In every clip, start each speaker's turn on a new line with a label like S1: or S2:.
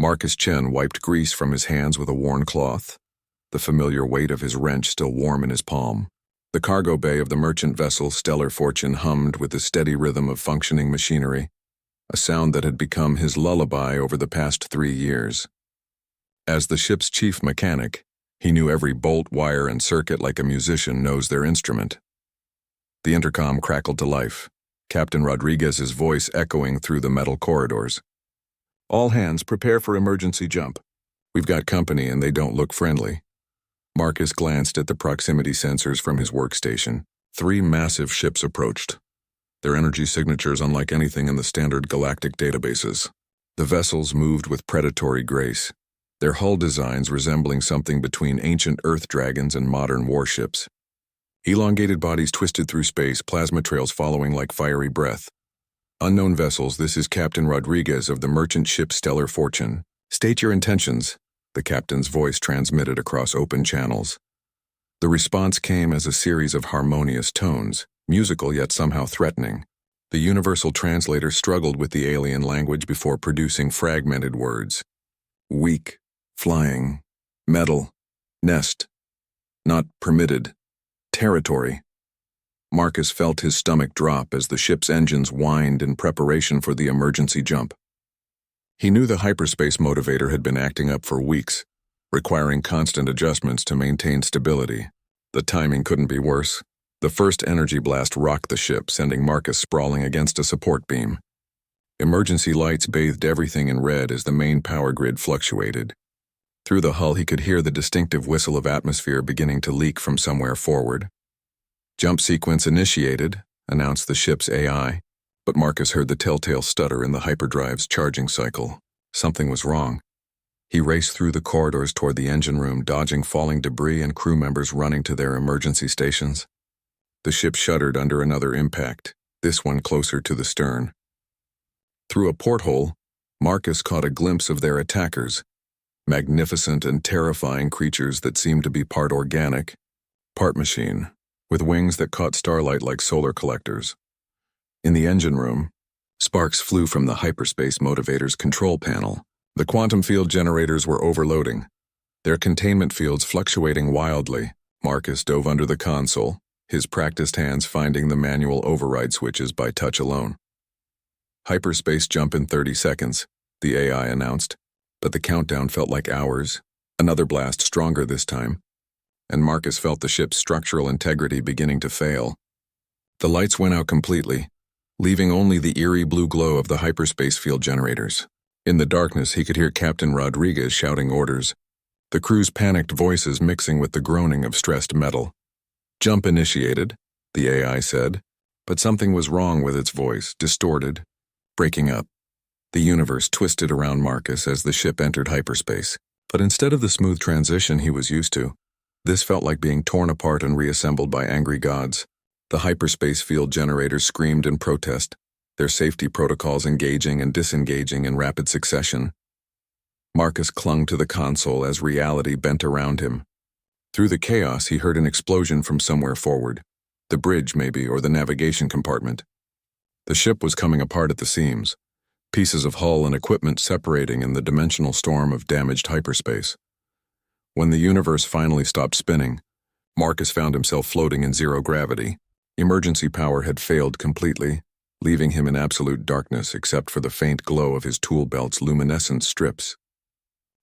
S1: Marcus Chen wiped grease from his hands with a worn cloth, the familiar weight of his wrench still warm in his palm. The cargo bay of the merchant vessel Stellar Fortune hummed with the steady rhythm of functioning machinery, a sound that had become his lullaby over the past 3 years. As the ship's chief mechanic, he knew every bolt, wire, and circuit like a musician knows their instrument. The intercom crackled to life, Captain Rodriguez's voice echoing through the metal corridors. "All hands, prepare for emergency jump. We've got company and they don't look friendly." Marcus glanced at the proximity sensors from his workstation. 3 massive ships approached, their energy signatures unlike anything in the standard galactic databases. The vessels moved with predatory grace, their hull designs resembling something between ancient Earth dragons and modern warships. Elongated bodies twisted through space, plasma trails following like fiery breath. "Unknown vessels, this is Captain Rodriguez of the merchant ship Stellar Fortune. State your intentions," the captain's voice transmitted across open channels. The response came as a series of harmonious tones, musical yet somehow threatening. The universal translator struggled with the alien language before producing fragmented words. Weak, flying, metal, nest, not permitted, territory. Marcus felt his stomach drop as the ship's engines whined in preparation for the emergency jump. He knew the hyperspace motivator had been acting up for weeks, requiring constant adjustments to maintain stability. The timing couldn't be worse. The first energy blast rocked the ship, sending Marcus sprawling against a support beam. Emergency lights bathed everything in red as the main power grid fluctuated. Through the hull he could hear the distinctive whistle of atmosphere beginning to leak from somewhere forward. "Jump sequence initiated," announced the ship's AI, but Marcus heard the telltale stutter in the hyperdrive's charging cycle. Something was wrong. He raced through the corridors toward the engine room, dodging falling debris and crew members running to their emergency stations. The ship shuddered under another impact, this one closer to the stern. Through a porthole, Marcus caught a glimpse of their attackers, magnificent and terrifying creatures that seemed to be part organic, part machine, with wings that caught starlight like solar collectors. In the engine room, sparks flew from the hyperspace motivator's control panel. The quantum field generators were overloading, their containment fields fluctuating wildly. Marcus dove under the console, his practiced hands finding the manual override switches by touch alone. "Hyperspace jump in 30 seconds, the AI announced, but the countdown felt like hours, another blast stronger this time, and Marcus felt the ship's structural integrity beginning to fail. The lights went out completely, leaving only the eerie blue glow of the hyperspace field generators. In the darkness, he could hear Captain Rodriguez shouting orders, the crew's panicked voices mixing with the groaning of stressed metal. "Jump initiated," the AI said, but something was wrong with its voice, distorted, breaking up. The universe twisted around Marcus as the ship entered hyperspace, but instead of the smooth transition he was used to, this felt like being torn apart and reassembled by angry gods. The hyperspace field generators screamed in protest, their safety protocols engaging and disengaging in rapid succession. Marcus clung to the console as reality bent around him. Through the chaos, he heard an explosion from somewhere forward, the bridge maybe, or the navigation compartment. The ship was coming apart at the seams, pieces of hull and equipment separating in the dimensional storm of damaged hyperspace. When the universe finally stopped spinning, Marcus found himself floating in zero gravity. Emergency power had failed completely, leaving him in absolute darkness except for the faint glow of his tool belt's luminescent strips.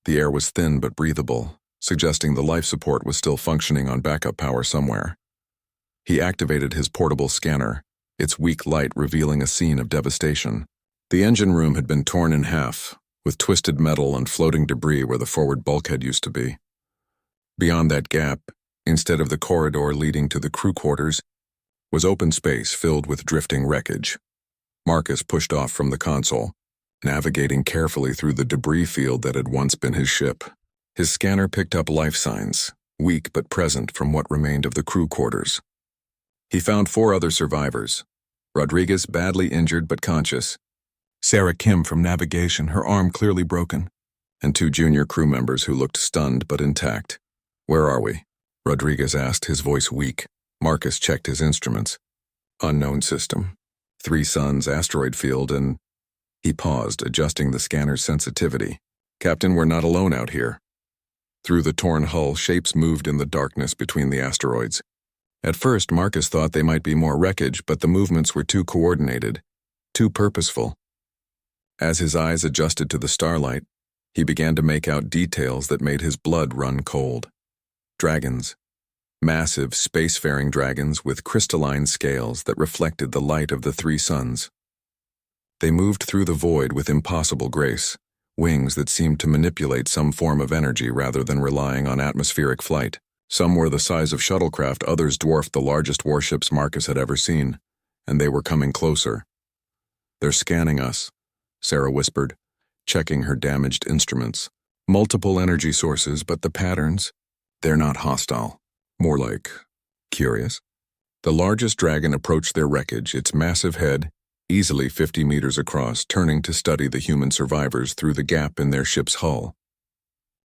S1: The air was thin but breathable, suggesting the life support was still functioning on backup power somewhere. He activated his portable scanner, its weak light revealing a scene of devastation. The engine room had been torn in half, with twisted metal and floating debris where the forward bulkhead used to be. Beyond that gap, instead of the corridor leading to the crew quarters, was open space filled with drifting wreckage. Marcus pushed off from the console, navigating carefully through the debris field that had once been his ship. His scanner picked up life signs, weak but present from what remained of the crew quarters. He found 4 other survivors. Rodriguez, badly injured but conscious. Sarah Kim from navigation, her arm clearly broken. And 2 junior crew members who looked stunned but intact. "Where are we?" Rodriguez asked, his voice weak. Marcus checked his instruments. "Unknown system. 3 suns, asteroid field, and..." He paused, adjusting the scanner's sensitivity. Captain, we're not alone out here. Through the torn hull, shapes moved in the darkness between the asteroids. At first, Marcus thought they might be more wreckage, but the movements were too coordinated, too purposeful. As his eyes adjusted to the starlight, he began to make out details that made his blood run cold. Dragons. Massive, spacefaring dragons with crystalline scales that reflected the light of the three suns. They moved through the void with impossible grace, wings that seemed to manipulate some form of energy rather than relying on atmospheric flight. Some were the size of shuttlecraft, others dwarfed the largest warships Marcus had ever seen, and they were coming closer. "They're scanning us," Sarah whispered, checking her damaged instruments. "Multiple energy sources, but the patterns, they're not hostile. More like curious." The largest dragon approached their wreckage, its massive head, easily 50 meters across, turning to study the human survivors through the gap in their ship's hull.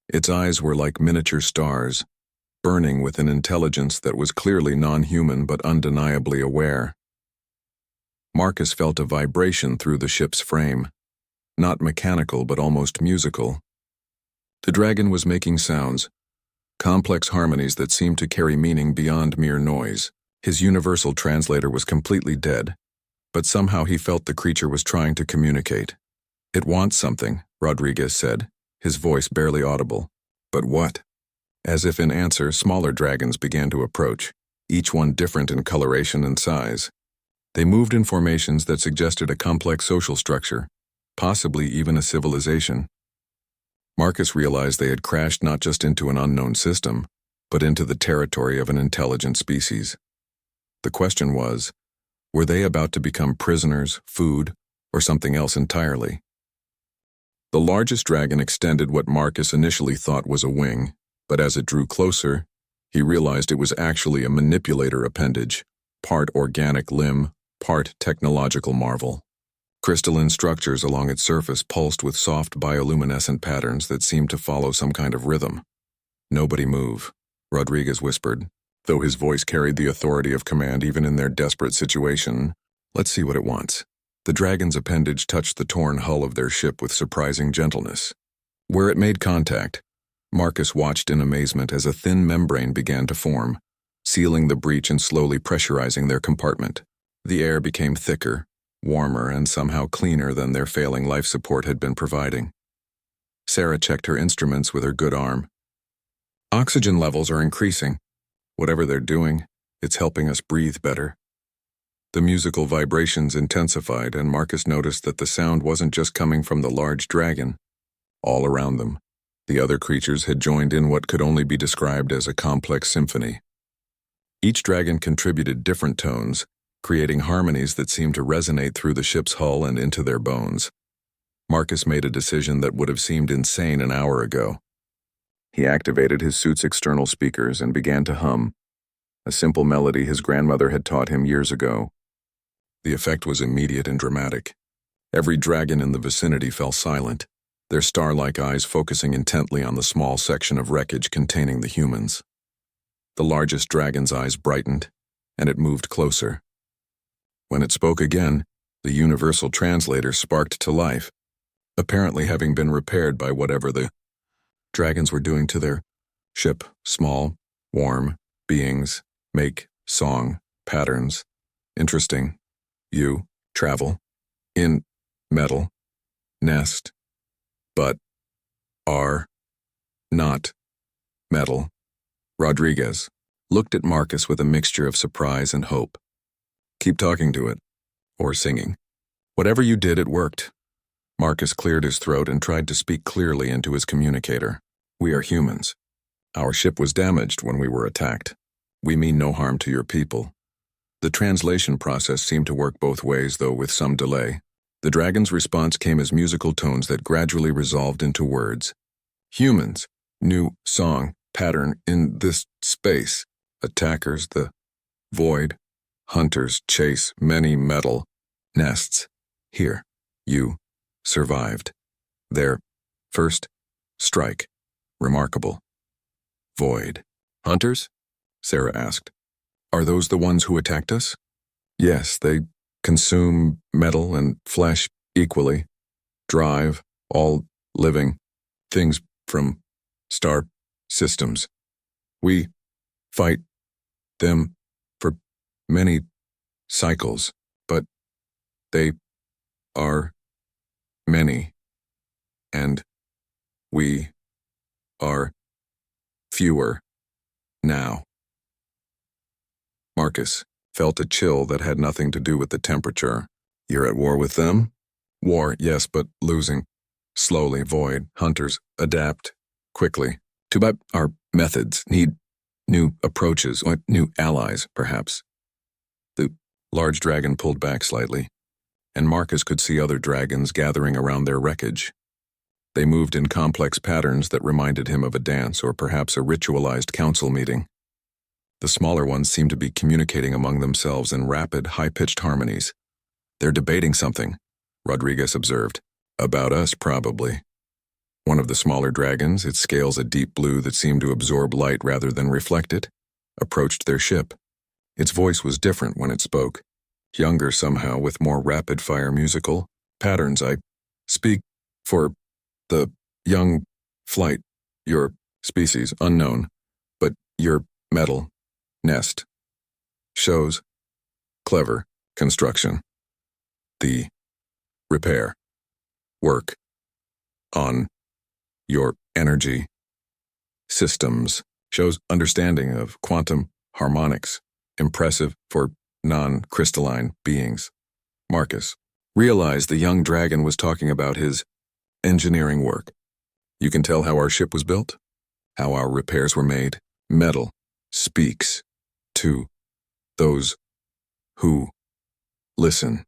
S1: Its eyes were like miniature stars, burning with an intelligence that was clearly non-human but undeniably aware. Marcus felt a vibration through the ship's frame, not mechanical but almost musical. The dragon was making sounds, complex harmonies that seemed to carry meaning beyond mere noise. His universal translator was completely dead, but somehow he felt the creature was trying to communicate. "It wants something," Rodriguez said, his voice barely audible. "But what?" As if in answer, smaller dragons began to approach, each one different in coloration and size. They moved in formations that suggested a complex social structure, possibly even a civilization. Marcus realized they had crashed not just into an unknown system, but into the territory of an intelligent species. The question was, were they about to become prisoners, food, or something else entirely? The largest dragon extended what Marcus initially thought was a wing, but as it drew closer, he realized it was actually a manipulator appendage, part organic limb, part technological marvel. Crystalline structures along its surface pulsed with soft bioluminescent patterns that seemed to follow some kind of rhythm. "Nobody move," Rodriguez whispered, though his voice carried the authority of command even in their desperate situation. "Let's see what it wants." The dragon's appendage touched the torn hull of their ship with surprising gentleness. Where it made contact, Marcus watched in amazement as a thin membrane began to form, sealing the breach and slowly pressurizing their compartment. The air became thicker, warmer, and somehow cleaner than their failing life support had been providing. Sarah checked her instruments with her good arm. "Oxygen levels are increasing. Whatever they're doing, it's helping us breathe better." The musical vibrations intensified, and Marcus noticed that the sound wasn't just coming from the large dragon. All around them, the other creatures had joined in what could only be described as a complex symphony. Each dragon contributed different tones, creating harmonies that seemed to resonate through the ship's hull and into their bones. Marcus made a decision that would have seemed insane an hour ago. He activated his suit's external speakers and began to hum, a simple melody his grandmother had taught him years ago. The effect was immediate and dramatic. Every dragon in the vicinity fell silent, their star-like eyes focusing intently on the small section of wreckage containing the humans. The largest dragon's eyes brightened, and it moved closer. When it spoke again, the universal translator sparked to life, apparently having been repaired by whatever the dragons were doing to their ship. Small, warm beings, make, song, patterns. Interesting. You, travel, in, metal, nest, but, are, not, metal. Rodriguez looked at Marcus with a mixture of surprise and hope. "Keep talking to it, or singing. Whatever you did, it worked." Marcus cleared his throat and tried to speak clearly into his communicator. "We are humans. Our ship was damaged when we were attacked. We mean no harm to your people." The translation process seemed to work both ways, though with some delay. The dragon's response came as musical tones that gradually resolved into words. "Humans, new song, pattern in this space. Attackers, the void. Hunters chase many metal nests. Here, you survived. Their first strike. Remarkable. Void. Hunters?" Sarah asked. "Are those the ones who attacked us?" "Yes, they consume metal and flesh equally. Drive, all living. things from star systems. We fight them for many cycles, but they are many, and we are fewer now. Marcus felt a chill that had nothing to do with the temperature. You're at war with them? War, yes, but losing. Slowly, Void hunters adapt quickly. Too bad our methods need new approaches, or new allies, perhaps. The large dragon pulled back slightly, and Marcus could see other dragons gathering around their wreckage. They moved in complex patterns that reminded him of a dance or perhaps a ritualized council meeting. The smaller ones seemed to be communicating among themselves in rapid, high-pitched harmonies. They're debating something, Rodriguez observed. About us, probably. One of the smaller dragons, its scales a deep blue that seemed to absorb light rather than reflect it, approached their ship. Its voice was different when it spoke, younger somehow with more rapid-fire musical patterns. I speak for the young flight, your species unknown, but your metal nest shows clever construction. The repair work on your energy systems shows understanding of quantum harmonics, impressive for non-crystalline beings. Marcus realized the young dragon was talking about his engineering work. You can tell how our ship was built, how our repairs were made. Metal speaks to those who listen.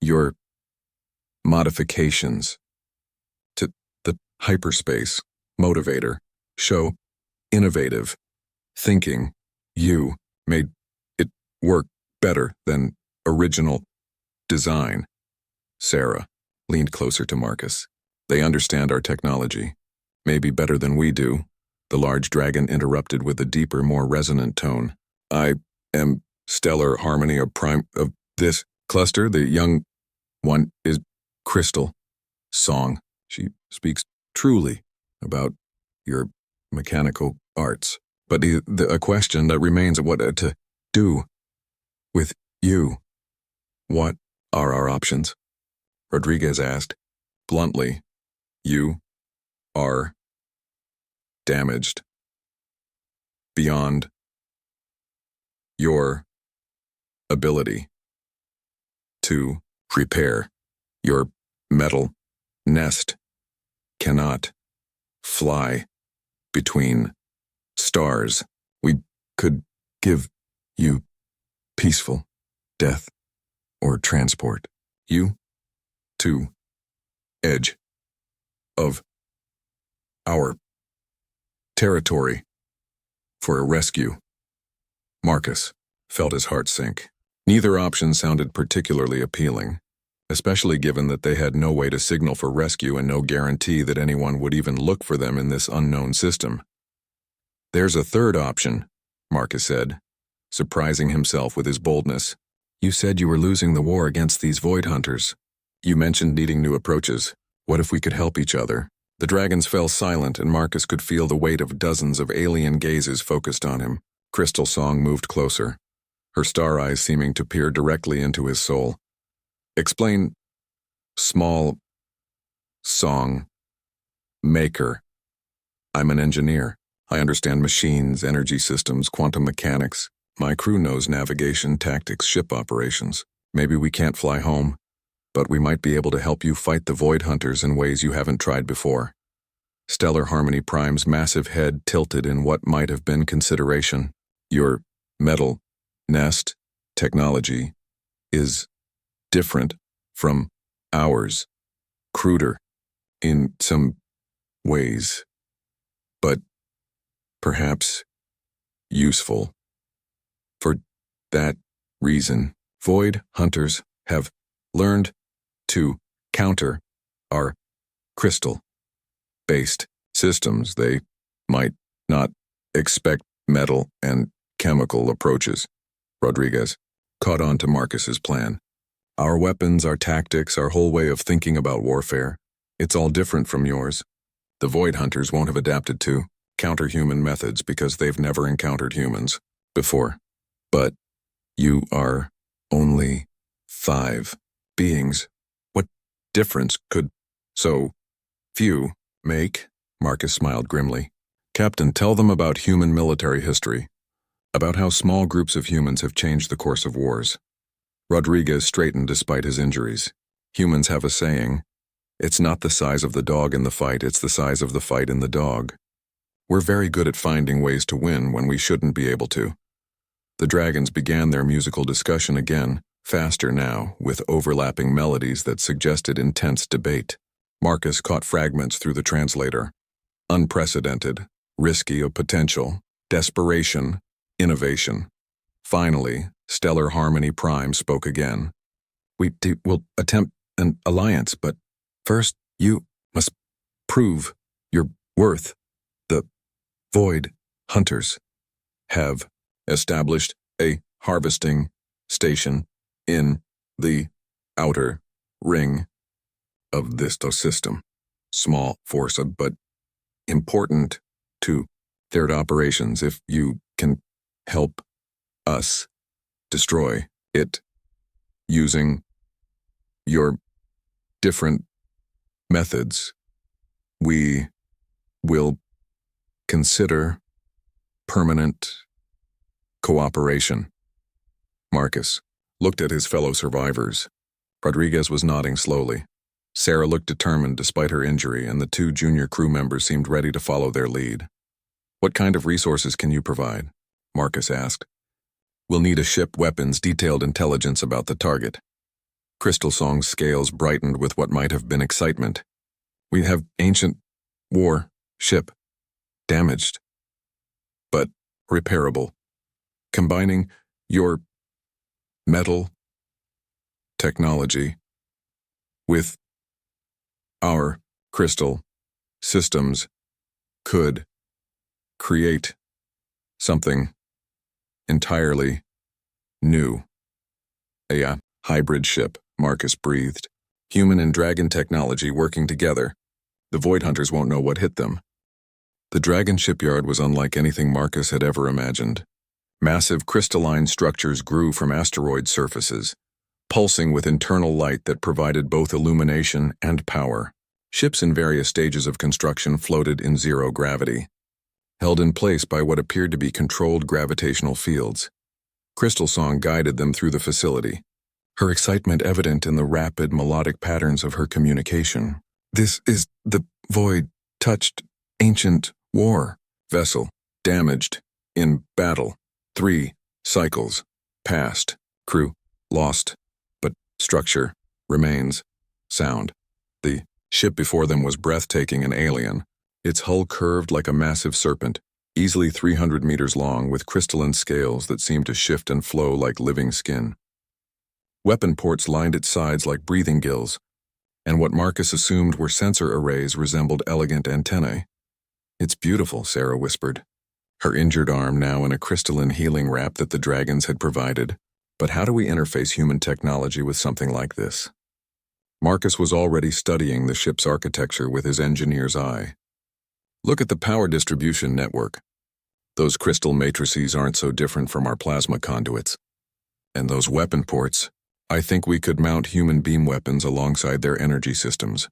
S1: Your modifications to the hyperspace motivator show innovative thinking. You made it work better than original design. Sarah leaned closer to Marcus. They understand our technology, maybe better than we do. The large dragon interrupted with a deeper, more resonant tone. I am stellar harmony of this cluster. The young one is Crystal Song. She speaks truly about your mechanical arts. But a question that remains, what to do with you? What are our options? Rodriguez asked, bluntly. You are damaged beyond your ability to repair. Your metal nest cannot fly between stars. We could give you peaceful death or transport you to edge of our territory for a rescue. Marcus felt his heart sink. Neither option sounded particularly appealing, especially given that they had no way to signal for rescue and no guarantee that anyone would even look for them in this unknown system. There's a third option, Marcus said, surprising himself with his boldness. You said you were losing the war against these void hunters. You mentioned needing new approaches. What if we could help each other? The dragons fell silent, and Marcus could feel the weight of dozens of alien gazes focused on him. Crystal Song moved closer, her star eyes seeming to peer directly into his soul. Explain. Small song maker. I'm an engineer. I understand machines, energy systems, quantum mechanics. My crew knows navigation, tactics, ship operations. Maybe we can't fly home, but we might be able to help you fight the void hunters in ways you haven't tried before. Stellar Harmony Prime's massive head tilted in what might have been consideration. Your metal nest technology is different from ours, cruder in some ways, but perhaps useful. For that reason, void hunters have learned to counter our crystal-based systems. They might not expect metal and chemical approaches. Rodriguez caught on to Marcus's plan. Our weapons, our tactics, our whole way of thinking about warfare, it's all different from yours. The Void Hunters won't have adapted to counter-human methods because they've never encountered humans before. But you are only 5 beings. What difference could so few make? Marcus smiled grimly. Captain, tell them about human military history, about how small groups of humans have changed the course of wars. Rodriguez straightened despite his injuries. Humans have a saying, it's not the size of the dog in the fight, it's the size of the fight in the dog. We're very good at finding ways to win when we shouldn't be able to. The dragons began their musical discussion again, faster now, with overlapping melodies that suggested intense debate. Marcus caught fragments through the translator. Unprecedented, risky of potential, desperation, innovation. Finally, Stellar Harmony Prime spoke again. We'll attempt an alliance, but first you must prove your worth. The Void Hunters have established a harvesting station in the outer ring of this system. Small force, but important to their operations. If you can help us destroy it using your different methods, we will consider permanent cooperation. Marcus looked at his fellow survivors. Rodriguez was nodding slowly. Sarah looked determined despite her injury, and the 2 junior crew members seemed ready to follow their lead. What kind of resources can you provide? Marcus asked. We'll need a ship, weapons, detailed intelligence about the target. Crystal Song's scales brightened with what might have been excitement. We have ancient war ship, damaged, but repairable. Combining your metal technology with our crystal systems could create something entirely new. A hybrid ship, Marcus breathed. Human and dragon technology working together. The Void Hunters won't know what hit them. The dragon shipyard was unlike anything Marcus had ever imagined. Massive crystalline structures grew from asteroid surfaces, pulsing with internal light that provided both illumination and power. Ships in various stages of construction floated in zero gravity, held in place by what appeared to be controlled gravitational fields. Crystal Song guided them through the facility, her excitement evident in the rapid, melodic patterns of her communication. This is the void-touched ancient war vessel, damaged in battle. 3 cycles passed, crew lost, but structure remains sound. The ship before them was breathtaking and alien, its hull curved like a massive serpent, easily 300 meters long with crystalline scales that seemed to shift and flow like living skin. Weapon ports lined its sides like breathing gills, and what Marcus assumed were sensor arrays resembled elegant antennae. It's beautiful, Sarah whispered, her injured arm now in a crystalline healing wrap that the dragons had provided. But how do we interface human technology with something like this? Marcus was already studying the ship's architecture with his engineer's eye. Look at the power distribution network. Those crystal matrices aren't so different from our plasma conduits. And those weapon ports, I think we could mount human beam weapons alongside their energy systems.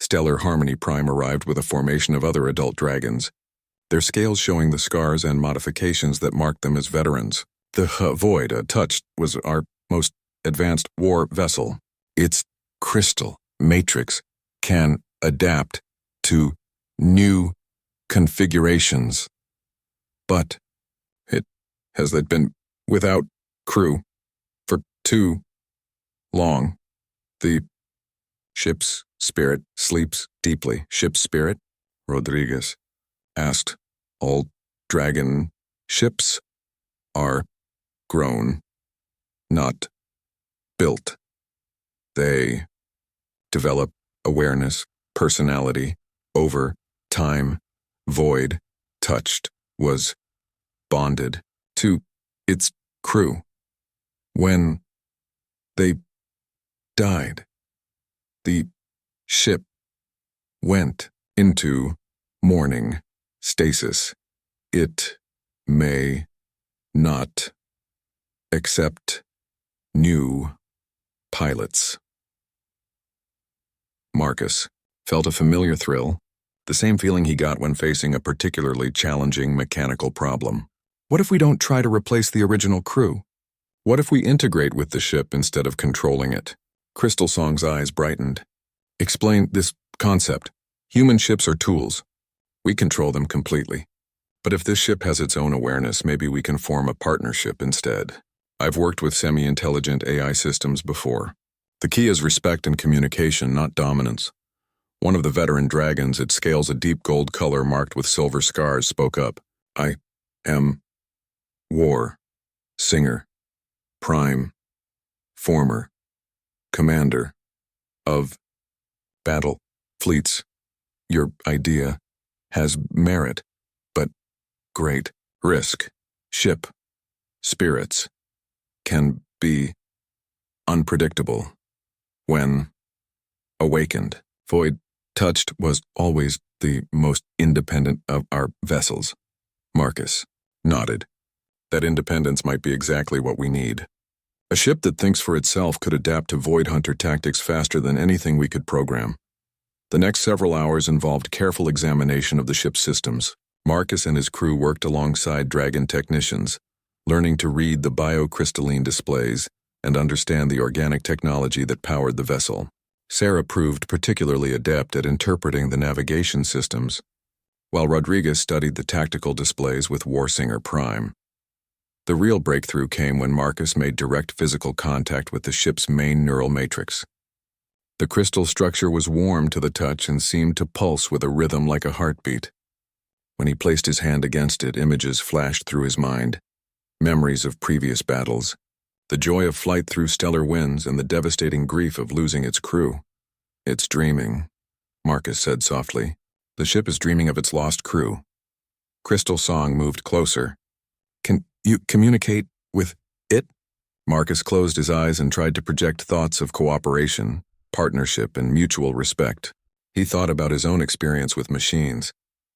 S1: Stellar Harmony Prime arrived with a formation of other adult dragons, their scales showing the scars and modifications that marked them as veterans. The Void Touched was our most advanced war vessel. Its crystal matrix can adapt to new configurations. But it has been without crew for too long. The ship's spirit sleeps deeply. Ship's spirit? Rodriguez asked. All dragon ships are grown, not built. They develop awareness, personality, over time. Void Touched was bonded to its crew. When they died, the ship went into morning stasis. It may not accept new pilots. Marcus felt a familiar thrill, the same feeling he got when facing a particularly challenging mechanical problem. What if we don't try to replace the original crew? What if we integrate with the ship instead of controlling it? Crystal Song's eyes brightened. Explain this concept. Human ships are tools. We control them completely. But if this ship has its own awareness, maybe we can form a partnership instead. I've worked with semi-intelligent AI systems before. The key is respect and communication, not dominance. One of the veteran dragons, it scales a deep gold color marked with silver scars, spoke up. I am War Singer Prime former commander of battle fleets. Your idea has merit, but great risk. Ship spirits can be unpredictable when awakened. Void touched was always the most independent of our vessels. Marcus nodded. That independence might be exactly what we need. A ship that thinks for itself could adapt to Void Hunter tactics faster than anything we could program. The next several hours involved careful examination of the ship's systems. Marcus and his crew worked alongside Dragon technicians, learning to read the biocrystalline displays and understand the organic technology that powered the vessel. Sarah proved particularly adept at interpreting the navigation systems, while Rodriguez studied the tactical displays with Warsinger Prime. The real breakthrough came when Marcus made direct physical contact with the ship's main neural matrix. The crystal structure was warm to the touch and seemed to pulse with a rhythm like a heartbeat. When he placed his hand against it, images flashed through his mind. Memories of previous battles, the joy of flight through stellar winds, and the devastating grief of losing its crew. It's dreaming, Marcus said softly. The ship is dreaming of its lost crew. Crystal Song moved closer. Can you communicate with it? Marcus closed his eyes and tried to project thoughts of cooperation, partnership, and mutual respect. He thought about his own experience with machines,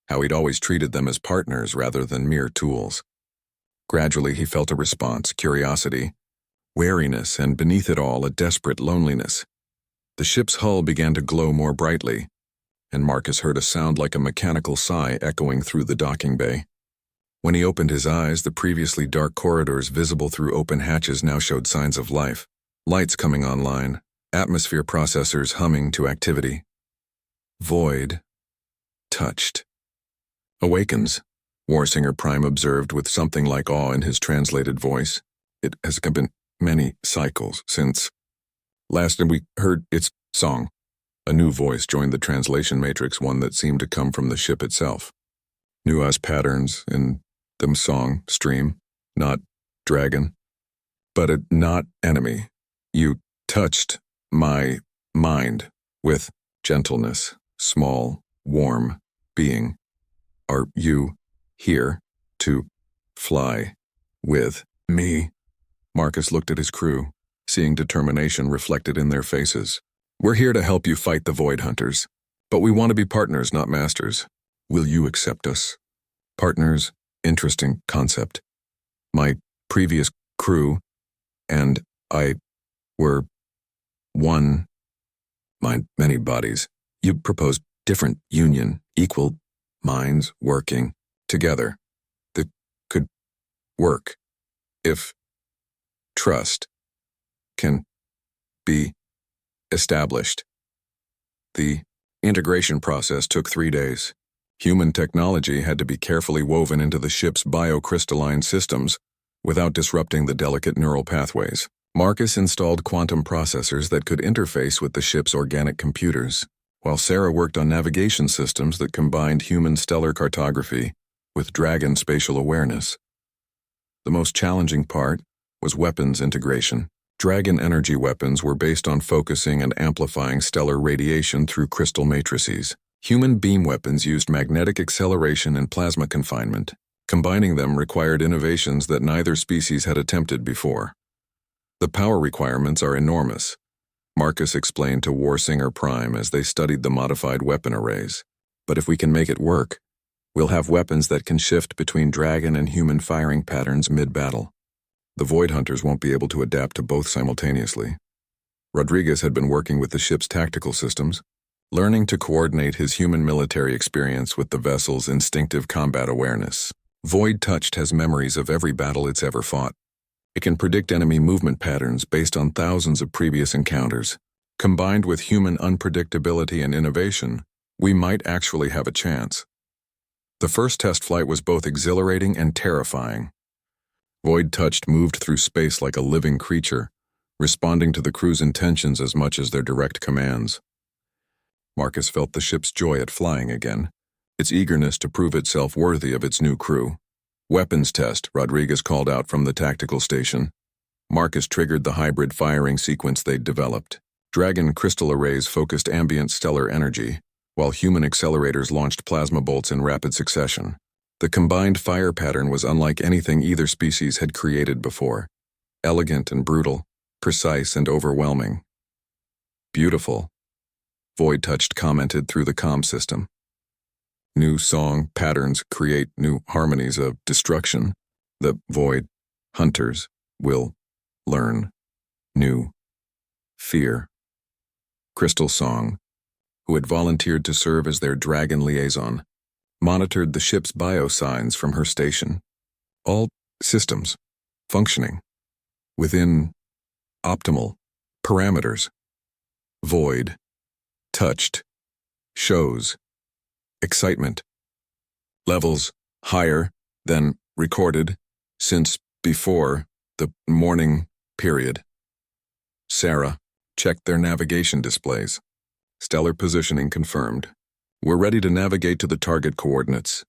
S1: how he'd always treated them as partners rather than mere tools. Gradually, he felt a response, curiosity, wariness, and beneath it all, a desperate loneliness. The ship's hull began to glow more brightly, and Marcus heard a sound like a mechanical sigh echoing through the docking bay. When he opened his eyes, the previously dark corridors visible through open hatches now showed signs of life. Lights coming online, atmosphere processors humming to activity. Void touched. Awakens, Warsinger Prime observed with something like awe in his translated voice. It has been many cycles since last we heard its song. A new voice joined the translation matrix, one that seemed to come from the ship itself. Nua's patterns in the song stream, not dragon, but a not enemy. You touched my mind with gentleness, small, warm being. Are you here to fly with me? Marcus looked at his crew, seeing determination reflected in their faces. We're here to help you fight the Void Hunters, but we want to be partners, not masters. Will you accept us? Partners, interesting concept. My previous crew and I were one mind, many bodies. You proposed different union, equal minds working together that could work if trust can be established. The integration process took 3 days. Human technology had to be carefully woven into the ship's biocrystalline systems without disrupting the delicate neural pathways. Marcus installed quantum processors that could interface with the ship's organic computers, while Sarah worked on navigation systems that combined human stellar cartography with dragon spatial awareness. The most challenging part was weapons integration. Dragon energy weapons were based on focusing and amplifying stellar radiation through crystal matrices. Human beam weapons used magnetic acceleration and plasma confinement. Combining them required innovations that neither species had attempted before. The power requirements are enormous, Marcus explained to Warsinger Prime as they studied the modified weapon arrays. But if we can make it work, we'll have weapons that can shift between dragon and human firing patterns mid-battle. The Void Hunters won't be able to adapt to both simultaneously. Rodriguez had been working with the ship's tactical systems, learning to coordinate his human military experience with the vessel's instinctive combat awareness. Void Touched has memories of every battle it's ever fought. It can predict enemy movement patterns based on thousands of previous encounters. Combined with human unpredictability and innovation, we might actually have a chance. The first test flight was both exhilarating and terrifying. Void Touched moved through space like a living creature, responding to the crew's intentions as much as their direct commands. Marcus felt the ship's joy at flying again, its eagerness to prove itself worthy of its new crew. Weapons test, Rodriguez called out from the tactical station. Marcus triggered the hybrid firing sequence they'd developed. Dragon crystal arrays focused ambient stellar energy, while human accelerators launched plasma bolts in rapid succession. The combined fire pattern was unlike anything either species had created before. Elegant and brutal, precise and overwhelming. Beautiful, Void Touched commented through the comm system. New song patterns create new harmonies of destruction. The Void Hunters will learn new fear. Crystal Song, who had volunteered to serve as their dragon liaison, monitored the ship's biosigns from her station. All systems functioning within optimal parameters. Void Touched shows excitement levels higher than recorded since before the morning period. Sarah checked their navigation displays. Stellar positioning confirmed. We're ready to navigate to the target coordinates.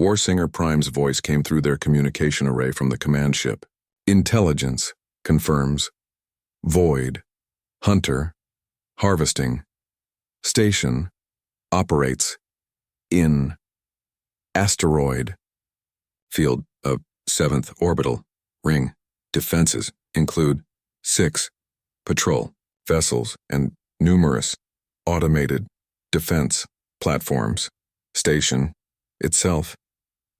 S1: Warsinger Prime's voice came through their communication array from the command ship. Intelligence confirms. Void Hunter harvesting station operates in asteroid field of 7th orbital ring. Defenses include 6 patrol vessels and numerous automated defense platforms. Station itself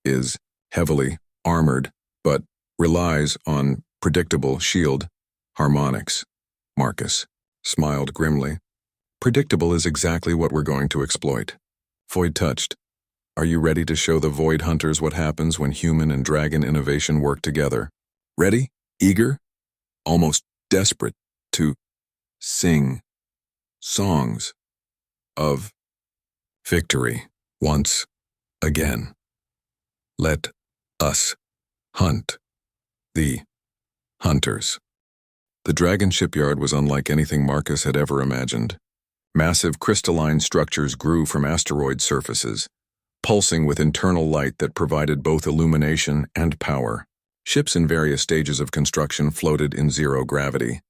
S1: is heavily armored, but relies on predictable shield harmonics. Marcus smiled grimly. Predictable is exactly what we're going to exploit. Void Touched, are you ready to show the Void Hunters what happens when human and dragon innovation work together? Ready? Eager? Almost desperate to sing songs of victory once again. Let us hunt the hunters. The dragon shipyard was unlike anything Marcus had ever imagined. Massive crystalline structures grew from asteroid surfaces, pulsing with internal light that provided both illumination and power. Ships in various stages of construction floated in zero gravity,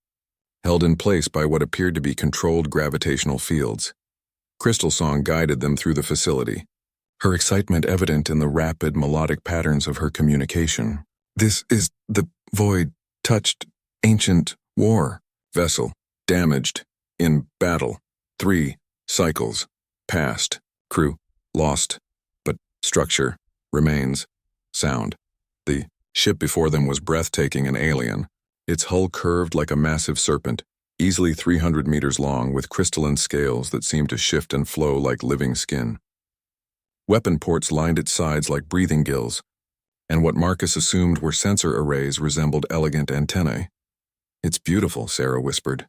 S1: held in place by what appeared to be controlled gravitational fields. Crystal Song guided them through the facility, her excitement evident in the rapid melodic patterns of her communication. This is the Void Touched ancient war vessel, damaged in battle. 3 cycles passed. Crew lost, but structure remains sound. The ship before them was breathtaking and alien, its hull curved like a massive serpent, easily 300 meters long with crystalline scales that seemed to shift and flow like living skin. Weapon ports lined its sides like breathing gills, and what Marcus assumed were sensor arrays resembled elegant antennae. It's beautiful, Sarah whispered,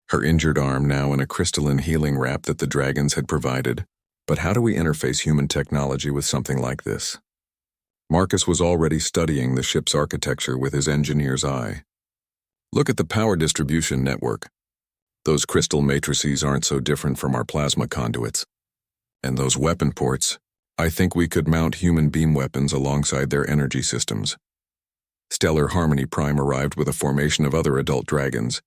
S1: her injured arm now in a crystalline healing wrap that the dragons had provided. But how do we interface human technology with something like this? Marcus was already studying the ship's architecture with his engineer's eye. Look at the power distribution network. Those crystal matrices aren't so different from our plasma conduits. And those weapon ports, I think we could mount human beam weapons alongside their energy systems. Stellar Harmony Prime arrived with a formation of other adult dragons,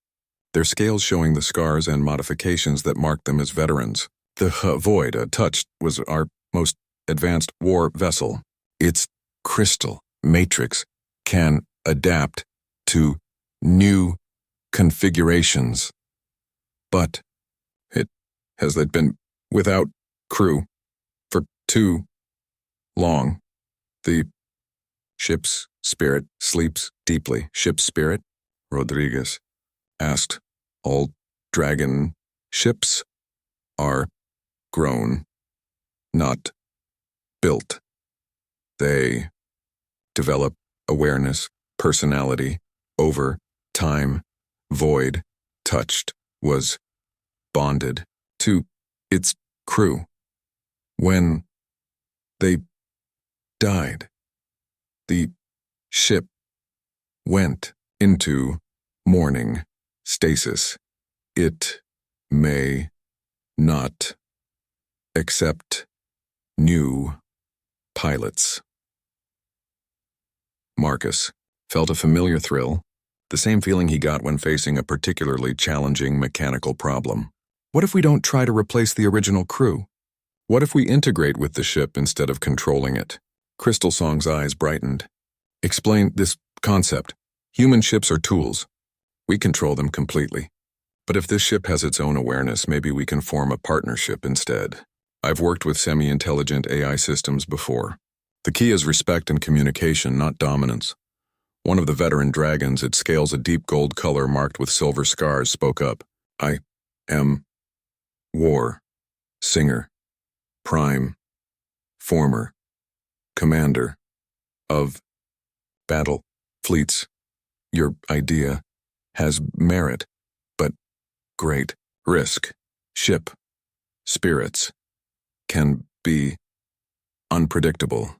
S1: their scales showing the scars and modifications that marked them as veterans. The Void Touched was our most advanced war vessel. Its crystal matrix can adapt to new configurations. But it has been without crew for Too long. The ship's spirit sleeps deeply. Ship's spirit? Rodriguez asked. All dragon ships are grown, not built. They develop awareness, personality, over time. Void, touched, was bonded to its crew. When they died, the ship went into mourning stasis. It may not accept new pilots. Marcus felt a familiar thrill, the same feeling he got when facing a particularly challenging mechanical problem. What if we don't try to replace the original crew? What if we integrate with the ship instead of controlling it? Crystal Song's eyes brightened. Explain this concept. Human ships are tools. We control them completely. But if this ship has its own awareness, maybe we can form a partnership instead. I've worked with semi-intelligent AI systems before. The key is respect and communication, not dominance. One of the veteran dragons, its scales a deep gold color marked with silver scars, spoke up. I am War, Singer, Prime, former, commander of battle fleets. Your idea has merit, but great risk. Ship spirits can be unpredictable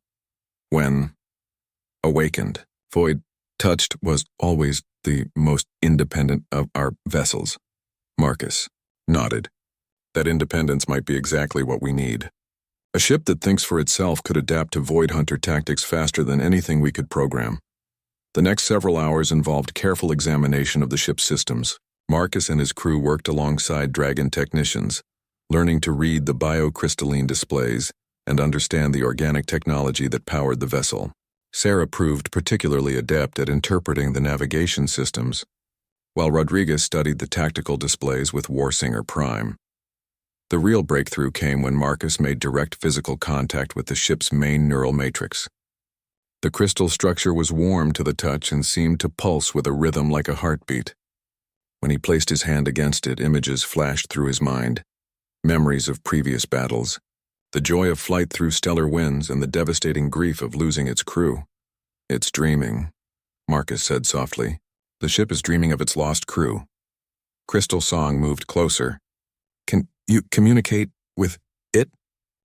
S1: when awakened. Void touched was always the most independent of our vessels. Marcus nodded. That independence might be exactly what we need. A ship that thinks for itself could adapt to Void Hunter tactics faster than anything we could program. The next several hours involved careful examination of the ship's systems. Marcus and his crew worked alongside Dragon technicians, learning to read the biocrystalline displays and understand the organic technology that powered the vessel. Sarah proved particularly adept at interpreting the navigation systems, while Rodriguez studied the tactical displays with Warsinger Prime. The real breakthrough came when Marcus made direct physical contact with the ship's main neural matrix. The crystal structure was warm to the touch and seemed to pulse with a rhythm like a heartbeat. When he placed his hand against it, images flashed through his mind, memories of previous battles, the joy of flight through stellar winds and the devastating grief of losing its crew. It's dreaming, Marcus said softly. The ship is dreaming of its lost crew. Crystal Song moved closer. Can you communicate with it?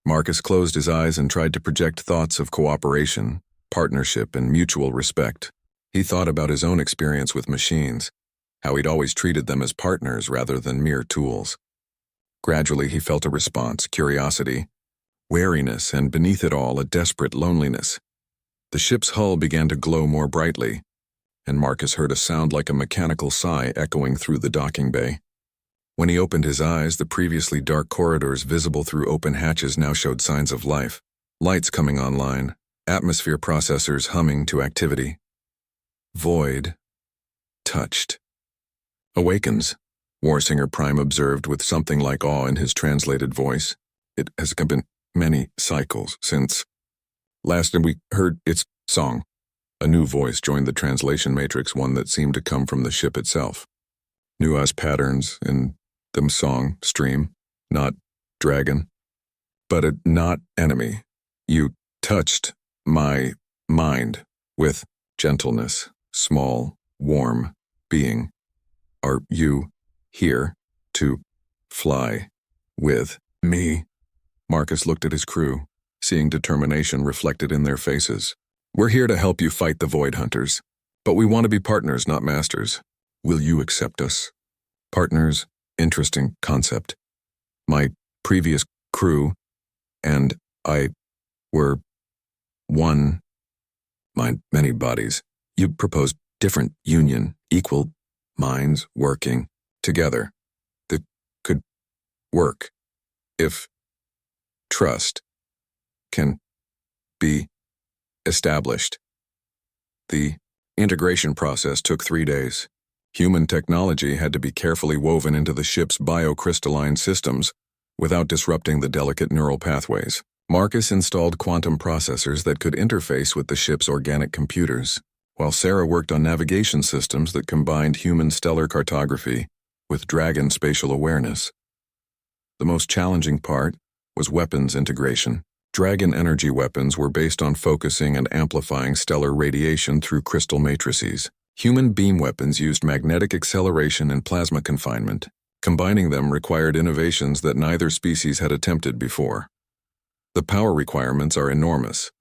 S1: Marcus closed his eyes and tried to project thoughts of cooperation, partnership, and mutual respect. He thought about his own experience with machines, how he'd always treated them as partners rather than mere tools. Gradually, he felt a response, curiosity, wariness, and beneath it all, a desperate loneliness. The ship's hull began to glow more brightly, and Marcus heard a sound like a mechanical sigh echoing through the docking bay. When he opened his eyes, the previously dark corridors visible through open hatches now showed signs of life. Lights coming online, atmosphere processors humming to activity. Void touched. Awakens, Warsinger Prime observed with something like awe in his translated voice. It has been many cycles since last time we heard its song. A new voice joined the translation matrix, one that seemed to come from the ship itself. Nuanced patterns in the song stream, not dragon, but a not enemy. You touched my mind with gentleness, small, warm being. Are you here to fly with me? Marcus looked at his crew, seeing determination reflected in their faces. We're here to help you fight the Void Hunters, but we want to be partners, not masters. Will you accept us? Partners, interesting concept. My previous crew and I were one mind, many bodies. You proposed different union, equal minds working together that could work if trust can be established. The integration process took 3 days. Human technology had to be carefully woven into the ship's biocrystalline systems without disrupting the delicate neural pathways. Marcus installed quantum processors that could interface with the ship's organic computers, while Sarah worked on navigation systems that combined human stellar cartography with dragon spatial awareness. The most challenging part was weapons integration. Dragon energy weapons were based on focusing and amplifying stellar radiation through crystal matrices. Human beam weapons used magnetic acceleration and plasma confinement. Combining them required innovations that neither species had attempted before. The power requirements are enormous,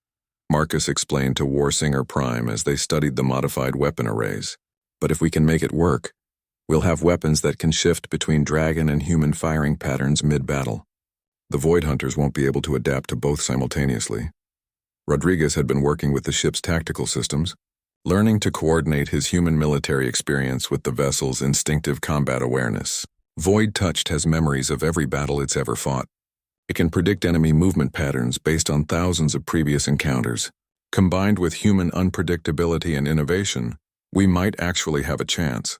S1: Marcus explained to Warsinger Prime as they studied the modified weapon arrays. But if we can make it work, we'll have weapons that can shift between dragon and human firing patterns mid-battle. The Void Hunters won't be able to adapt to both simultaneously. Rodriguez had been working with the ship's tactical systems, learning to coordinate his human military experience with the vessel's instinctive combat awareness. Void Touched has memories of every battle it's ever fought. It can predict enemy movement patterns based on thousands of previous encounters. Combined with human unpredictability and innovation, we might actually have a chance.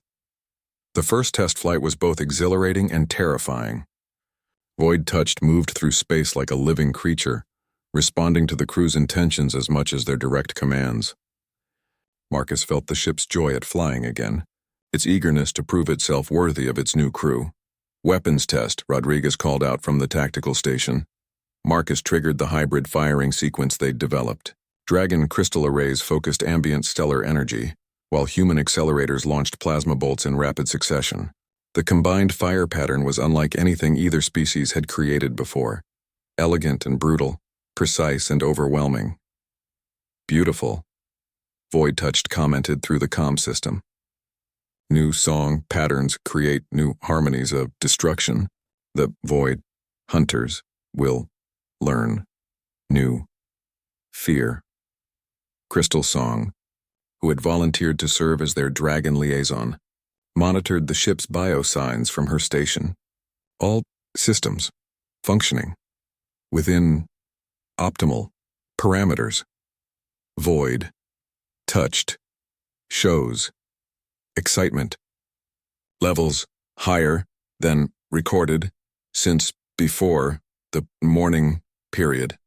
S1: The first test flight was both exhilarating and terrifying. Void Touched moved through space like a living creature, responding to the crew's intentions as much as their direct commands. Marcus felt the ship's joy at flying again, its eagerness to prove itself worthy of its new crew. Weapons test, Rodriguez called out from the tactical station. Marcus triggered the hybrid firing sequence they'd developed. Dragon crystal arrays focused ambient stellar energy, while human accelerators launched plasma bolts in rapid succession. The combined fire pattern was unlike anything either species had created before. Elegant and brutal, precise and overwhelming. Beautiful, Void Touched commented through the comm system. New song patterns create new harmonies of destruction. The Void Hunters will learn new fear. Crystal Song, who had volunteered to serve as their dragon liaison, monitored the ship's biosigns from her station. All systems functioning within optimal parameters. Void Touched shows excitement levels higher than recorded since before the morning period.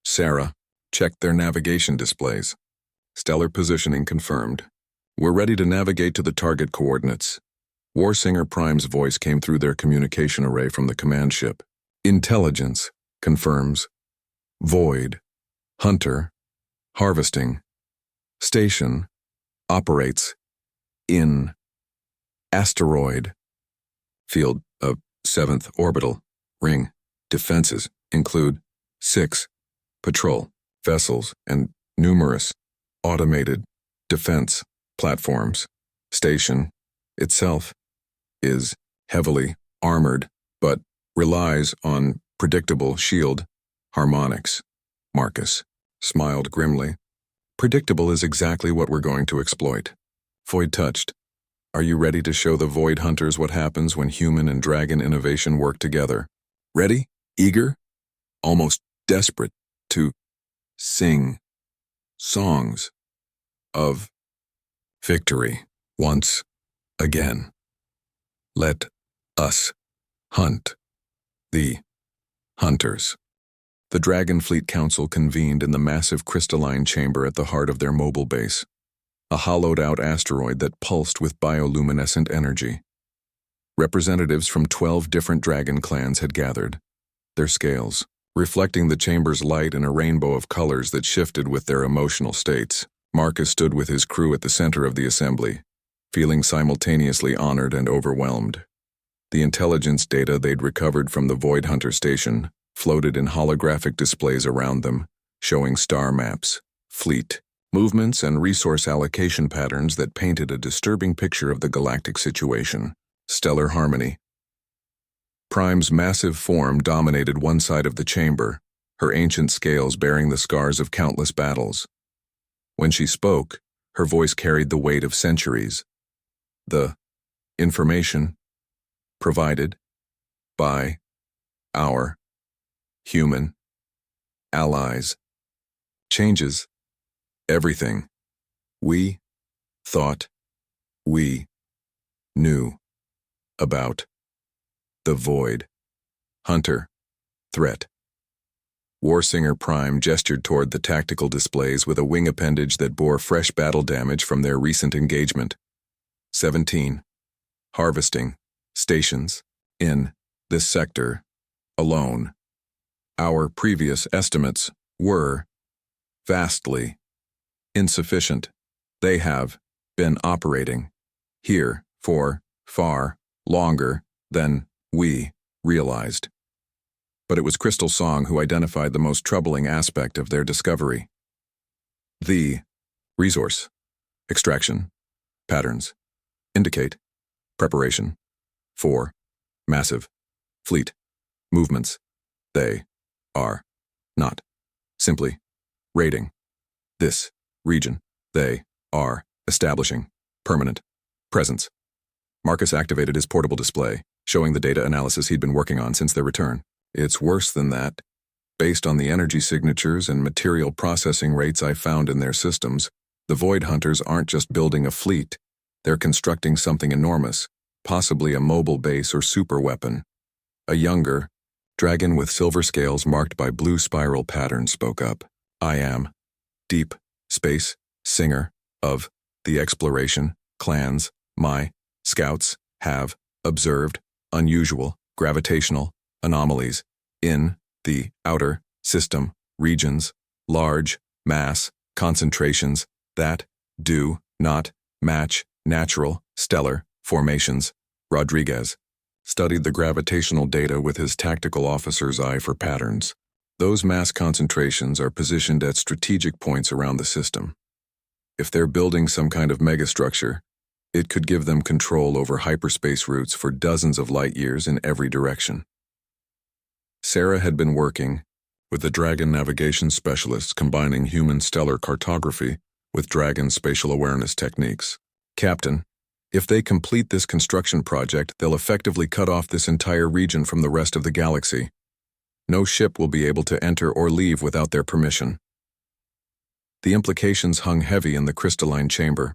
S1: Sarah checked their navigation displays. Stellar positioning confirmed. We're ready to navigate to the target coordinates. Warsinger Prime's voice came through their communication array from the command ship. Intelligence confirms. Void Hunter harvesting station operates in asteroid field of 7th orbital ring. Defenses include 6 patrol vessels and numerous automated defense platforms. Station itself is heavily armored, but relies on predictable shield harmonics. Marcus smiled grimly. Predictable is exactly what we're going to exploit. Void Touched, are you ready to show the Void Hunters what happens when human and dragon innovation work together? Ready? Eager? Almost desperate to sing songs of victory once again. Let us hunt the hunters. The Dragon Fleet Council convened in the massive crystalline chamber at the heart of their mobile base, a hollowed-out asteroid that pulsed with bioluminescent energy. Representatives from 12 different dragon clans had gathered, their scales reflecting the chamber's light in a rainbow of colors that shifted with their emotional states. Marcus stood with his crew at the center of the assembly, feeling simultaneously honored and overwhelmed. The intelligence data they'd recovered from the Void Hunter station floated in holographic displays around them, showing star maps, fleet movements, and resource allocation patterns that painted a disturbing picture of the galactic situation. Stellar harmony. Prime's massive form dominated one side of the chamber, her ancient scales bearing the scars of countless battles. When she spoke, her voice carried the weight of centuries. The information provided by our human allies changes everything we thought we knew about the Void Hunter threat. Warsinger Prime gestured toward the tactical displays with a wing appendage that bore fresh battle damage from their recent engagement. 17. Harvesting stations in this sector alone. Our previous estimates were vastly insufficient. They have been operating here for far longer than we realized. But it was Crystal Song who identified the most troubling aspect of their discovery. The resource extraction patterns indicate preparation for massive fleet movements. They are not simply raiding this region. They are establishing permanent presence. Marcus activated his portable display, showing the data analysis he'd been working on since their return. It's worse than that. Based on the energy signatures and material processing rates I found in their systems, the Void Hunters aren't just building a fleet. They're constructing something enormous, possibly a mobile base or super weapon. A younger dragon with silver scales marked by blue spiral patterns spoke up. I am Deep Space Singer of the Exploration Clans. My scouts have observed unusual gravitational anomalies in the outer system regions, large mass concentrations that do not match natural stellar formations. Rodriguez studied the gravitational data with his tactical officer's eye for patterns. Those mass concentrations are positioned at strategic points around the system. If they're building some kind of megastructure, it could give them control over hyperspace routes for dozens of light years in every direction. Sarah had been working with the Dragon navigation specialists, combining human stellar cartography with Dragon spatial awareness techniques. Captain, if they complete this construction project, they'll effectively cut off this entire region from the rest of the galaxy. No ship will be able to enter or leave without their permission. The implications hung heavy in the crystalline chamber.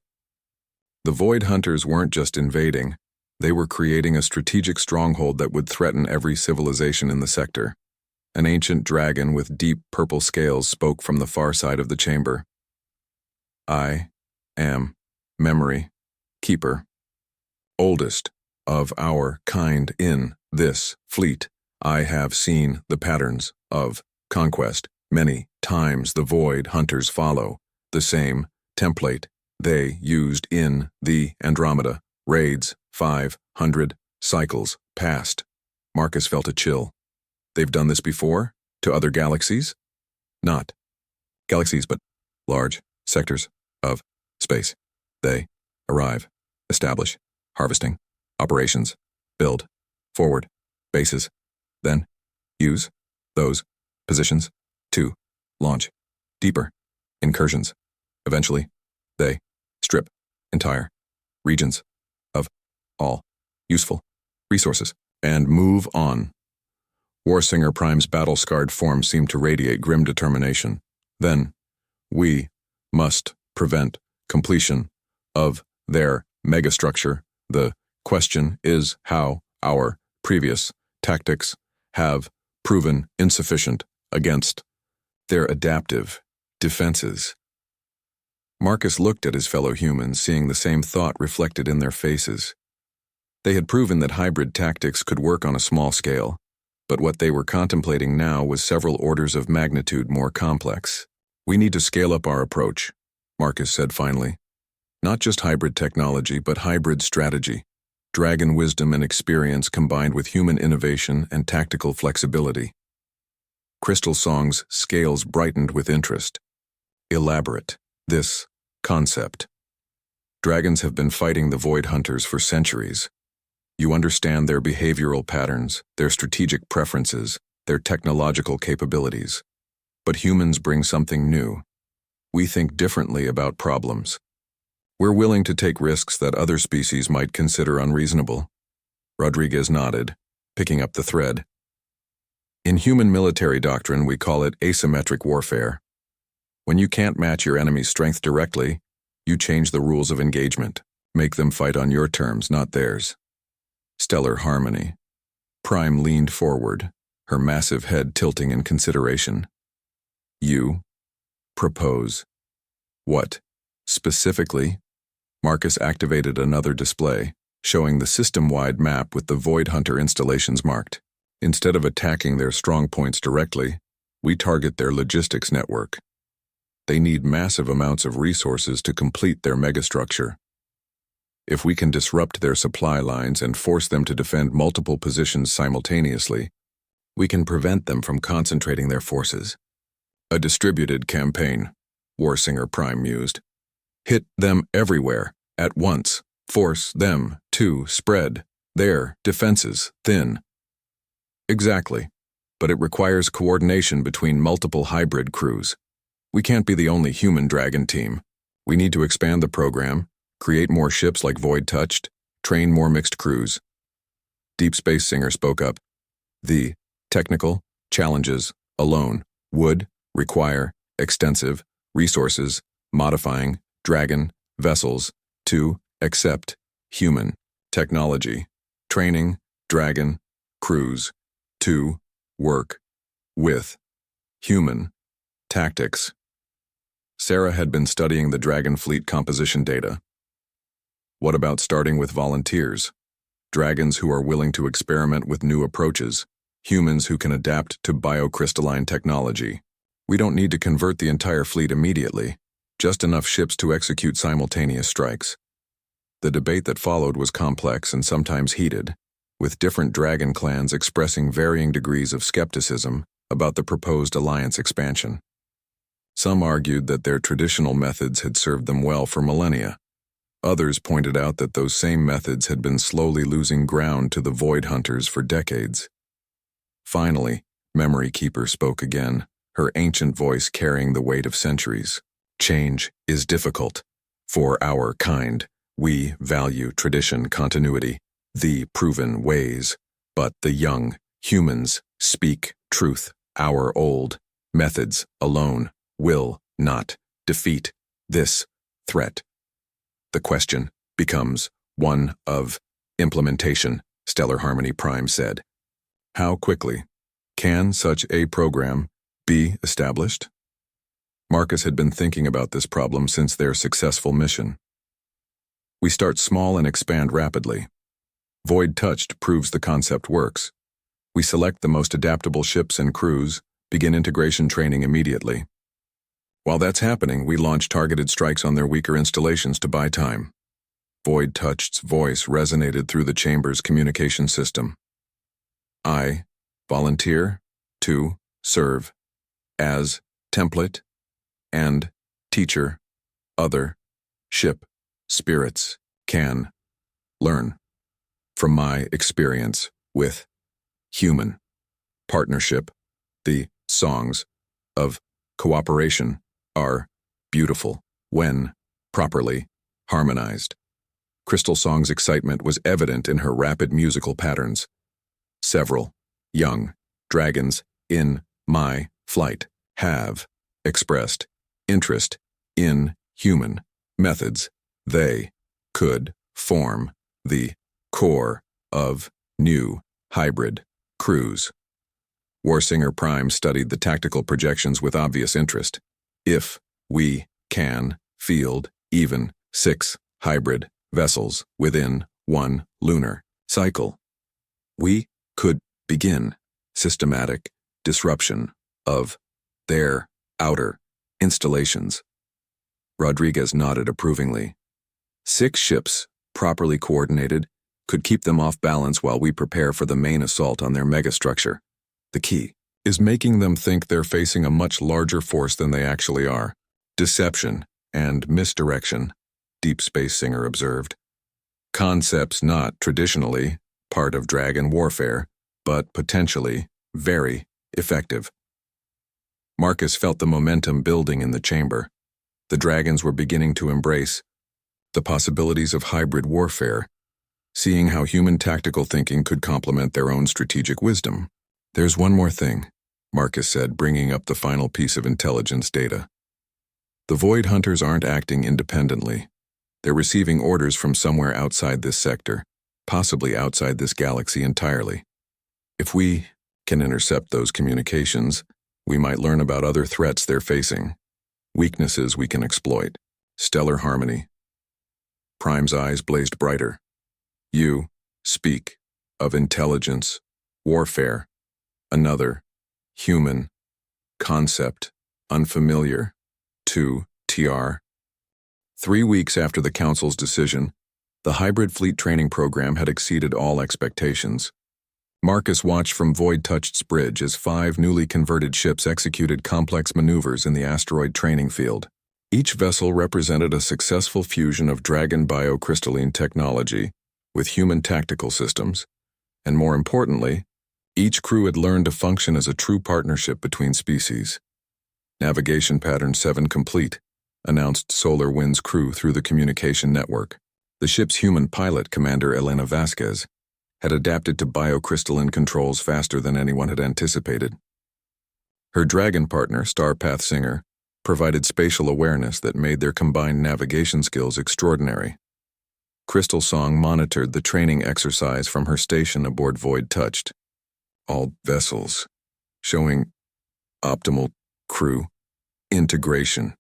S1: The Void Hunters weren't just invading, they were creating a strategic stronghold that would threaten every civilization in the sector. An ancient dragon with deep purple scales spoke from the far side of the chamber. I am Memory Keeper, oldest of our kind in this fleet. I have seen the patterns of conquest many times. The Void Hunters follow the same template they used in the Andromeda raids. 500 cycles past. Marcus felt a chill. They've done this before? To other galaxies? Not galaxies, but large sectors of space. They arrive, establish, harvesting, operations, build, forward, bases, then use those positions to launch deeper incursions. Eventually, they strip entire regions of all useful resources and move on. Warsinger Prime's battle-scarred form seemed to radiate grim determination. Then, we must prevent completion of their megastructure. The question is how our previous tactics have proven insufficient against their adaptive defenses. Marcus looked at his fellow humans, seeing the same thought reflected in their faces. They had proven that hybrid tactics could work on a small scale, but what they were contemplating now was several orders of magnitude more complex. We need to scale up our approach, Marcus said finally. Not just hybrid technology, but hybrid strategy. Dragon wisdom and experience combined with human innovation and tactical flexibility. Crystal Song's scales brightened with interest. Elaborate this concept. Dragons have been fighting the Void Hunters for centuries. You understand their behavioral patterns, their strategic preferences, their technological capabilities. But humans bring something new. We think differently about problems. We're willing to take risks that other species might consider unreasonable. Rodriguez nodded, picking up the thread. In human military doctrine, we call it asymmetric warfare. When you can't match your enemy's strength directly, you change the rules of engagement. Make them fight on your terms, not theirs. Stellar harmony. Prime leaned forward, her massive head tilting in consideration. You propose. What? Specifically? Marcus activated another display, showing the system-wide map with the Void Hunter installations marked. Instead of attacking their strong points directly, we target their logistics network. They need massive amounts of resources to complete their megastructure. If we can disrupt their supply lines and force them to defend multiple positions simultaneously, we can prevent them from concentrating their forces. A distributed campaign, Warsinger Prime mused. Hit them everywhere, at once. Force them to spread their defenses thin. Exactly, but it requires coordination between multiple hybrid crews. We can't be the only human dragon team. We need to expand the program, create more ships like Void Touched, train more mixed crews. Deep Space Singer spoke up. The technical challenges alone would require extensive resources, modifying dragon vessels to accept human technology, training dragon crews to work with human tactics. Sarah had been studying the Dragon Fleet composition data. What about starting with volunteers? Dragons who are willing to experiment with new approaches, humans who can adapt to biocrystalline technology. We don't need to convert the entire fleet immediately, just enough ships to execute simultaneous strikes. The debate that followed was complex and sometimes heated, with different dragon clans expressing varying degrees of skepticism about the proposed alliance expansion. Some argued that their traditional methods had served them well for millennia. Others pointed out that those same methods had been slowly losing ground to the Void Hunters for decades. Finally, Memory Keeper spoke again, her ancient voice carrying the weight of centuries. Change is difficult. For our kind, we value tradition, continuity, the proven ways, but the young humans speak truth. Our old methods alone will not defeat this threat. The question becomes one of implementation, Stellar Harmony Prime said. How quickly can such a program be established? Marcus had been thinking about this problem since their successful mission. We start small and expand rapidly. Void Touched proves the concept works. We select the most adaptable ships and crews, begin integration training immediately. While that's happening, we launch targeted strikes on their weaker installations to buy time. Void Touched's voice resonated through the chamber's communication system. I volunteer to serve as template and teacher. Other ship spirits can learn from my experience with human partnership. The songs of cooperation are beautiful when properly harmonized. Crystal Song's excitement was evident in her rapid musical patterns. Several young dragons in my flight have expressed interest in human methods. They could form the core of new hybrid crews. Warsinger Prime studied the tactical projections with obvious interest. If we can field even 6 hybrid vessels within one lunar cycle, we could begin systematic disruption of their outer installations. Rodriguez nodded approvingly. 6 ships, properly coordinated, could keep them off balance while we prepare for the main assault on their megastructure. The key is making them think they're facing a much larger force than they actually are. Deception and misdirection, Deep Space Singer observed. Concepts not traditionally part of dragon warfare, but potentially very effective. Marcus felt the momentum building in the chamber. The dragons were beginning to embrace the possibilities of hybrid warfare, seeing how human tactical thinking could complement their own strategic wisdom. There's one more thing, Marcus said, bringing up the final piece of intelligence data. The Void Hunters aren't acting independently. They're receiving orders from somewhere outside this sector, possibly outside this galaxy entirely. If we can intercept those communications, we might learn about other threats they're facing, weaknesses we can exploit. Stellar harmony. Prime's eyes blazed brighter. You speak of intelligence, warfare, another, human, concept, unfamiliar, to TR. 3 weeks after the Council's decision, the hybrid fleet training program had exceeded all expectations. Marcus watched from Void Touched's bridge as 5 newly converted ships executed complex maneuvers in the asteroid training field. Each vessel represented a successful fusion of dragon biocrystalline technology with human tactical systems, and more importantly, each crew had learned to function as a true partnership between species. Navigation Pattern 7 complete, announced Solar Wind's crew through the communication network. The ship's human pilot, Commander Elena Vasquez, had adapted to biocrystalline controls faster than anyone had anticipated. Her dragon partner, Starpath Singer, provided spatial awareness that made their combined navigation skills extraordinary. Crystal Song monitored the training exercise from her station aboard Void Touched. All vessels, showing optimal crew integration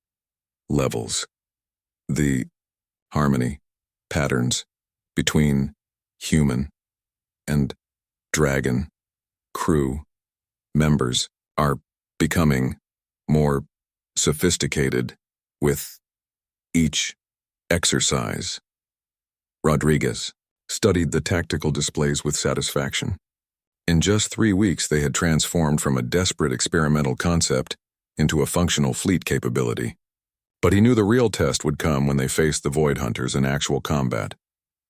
S1: levels. The harmony patterns between human and dragon crew members are becoming more sophisticated with each exercise. Rodriguez studied the tactical displays with satisfaction. In just 3 weeks, they had transformed from a desperate experimental concept into a functional fleet capability. But he knew the real test would come when they faced the Void Hunters in actual combat.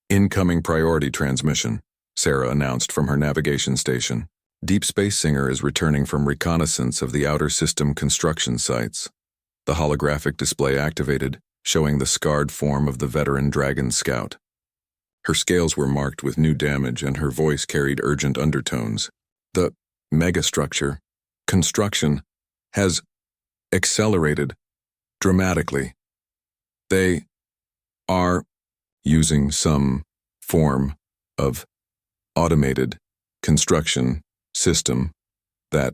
S1: Incoming priority transmission, Sarah announced from her navigation station. Deep Space Singer is returning from reconnaissance of the outer system construction sites. The holographic display activated, showing the scarred form of the veteran Dragon Scout. Her scales were marked with new damage and her voice carried urgent undertones. The megastructure construction has accelerated dramatically. They are using some form of automated construction system that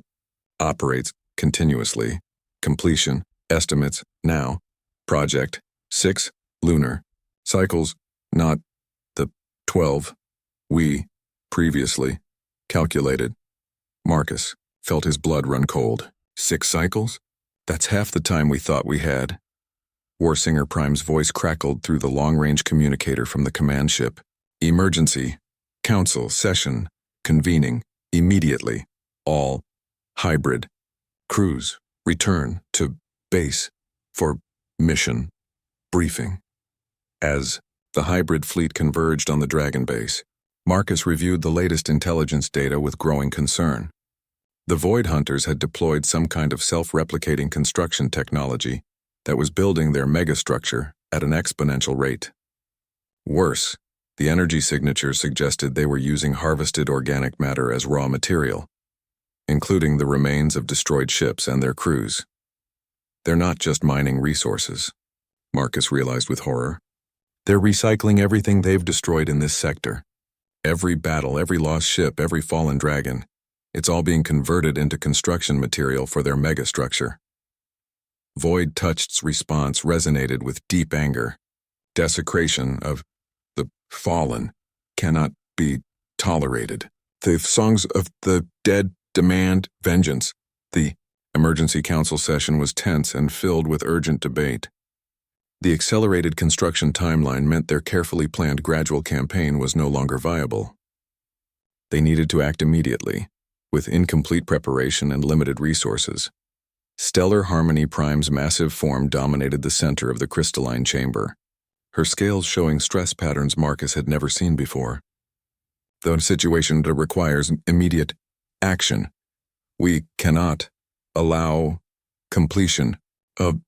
S1: operates continuously. Completion estimates now. Project 6 lunar cycles, not the 12 we previously calculated. Marcus felt his blood run cold. 6 cycles? That's half the time we thought we had. Warsinger Prime's voice crackled through the long-range communicator from the command ship. Emergency. Council session. Convening. Immediately. All hybrid crews return to base for mission briefing. As the hybrid fleet converged on the Dragon base, Marcus reviewed the latest intelligence data with growing concern. The Void Hunters had deployed some kind of self-replicating construction technology that was building their megastructure at an exponential rate. Worse, the energy signature suggested they were using harvested organic matter as raw material, including the remains of destroyed ships and their crews. They're not just mining resources, Marcus realized with horror. They're recycling everything they've destroyed in this sector. Every battle, every lost ship, every fallen dragon. It's all being converted into construction material for their megastructure. Void Touched's response resonated with deep anger. Desecration of the fallen cannot be tolerated. The songs of the dead demand vengeance. The emergency council session was tense and filled with urgent debate. The accelerated construction timeline meant their carefully planned gradual campaign was no longer viable. They needed to act immediately, with incomplete preparation and limited resources. Stellar Harmony Prime's massive form dominated the center of the crystalline chamber, her scales showing stress patterns Marcus had never seen before. The situation requires immediate action. We cannot allow completion of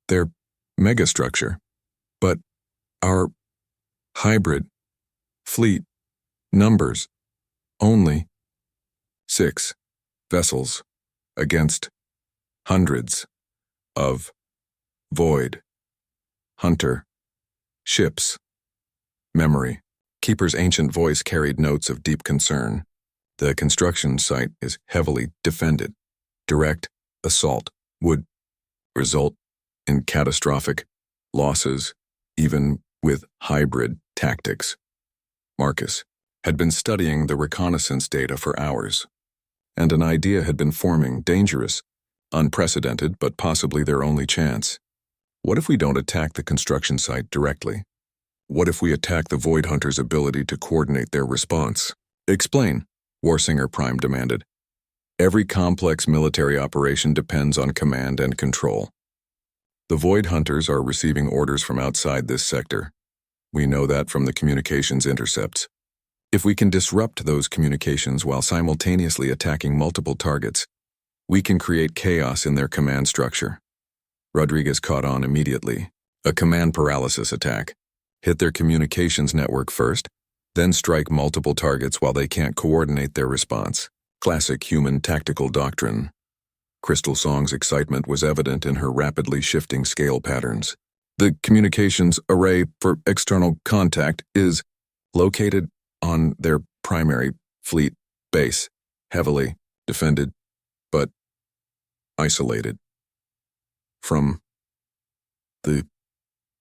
S1: their megastructure, but our hybrid fleet numbers only 6 vessels against hundreds of Void Hunter ships. Memory. Keeper's ancient voice carried notes of deep concern. The construction site is heavily defended. Direct assault would result in catastrophic losses, even with hybrid tactics. Marcus had been studying the reconnaissance data for hours, and an idea had been forming, dangerous, unprecedented, but possibly their only chance. What if we don't attack the construction site directly? What if we attack the Void Hunters' ability to coordinate their response? Explain, Warsinger Prime demanded. Every complex military operation depends on command and control. The Void Hunters are receiving orders from outside this sector. We know that from the communications intercepts. If we can disrupt those communications while simultaneously attacking multiple targets, we can create chaos in their command structure. Rodriguez caught on immediately. A command paralysis attack. Hit their communications network first, then strike multiple targets while they can't coordinate their response. Classic human tactical doctrine. Crystal Song's excitement was evident in her rapidly shifting scale patterns. The communications array for external contact is located on their primary fleet base, heavily defended, but isolated from the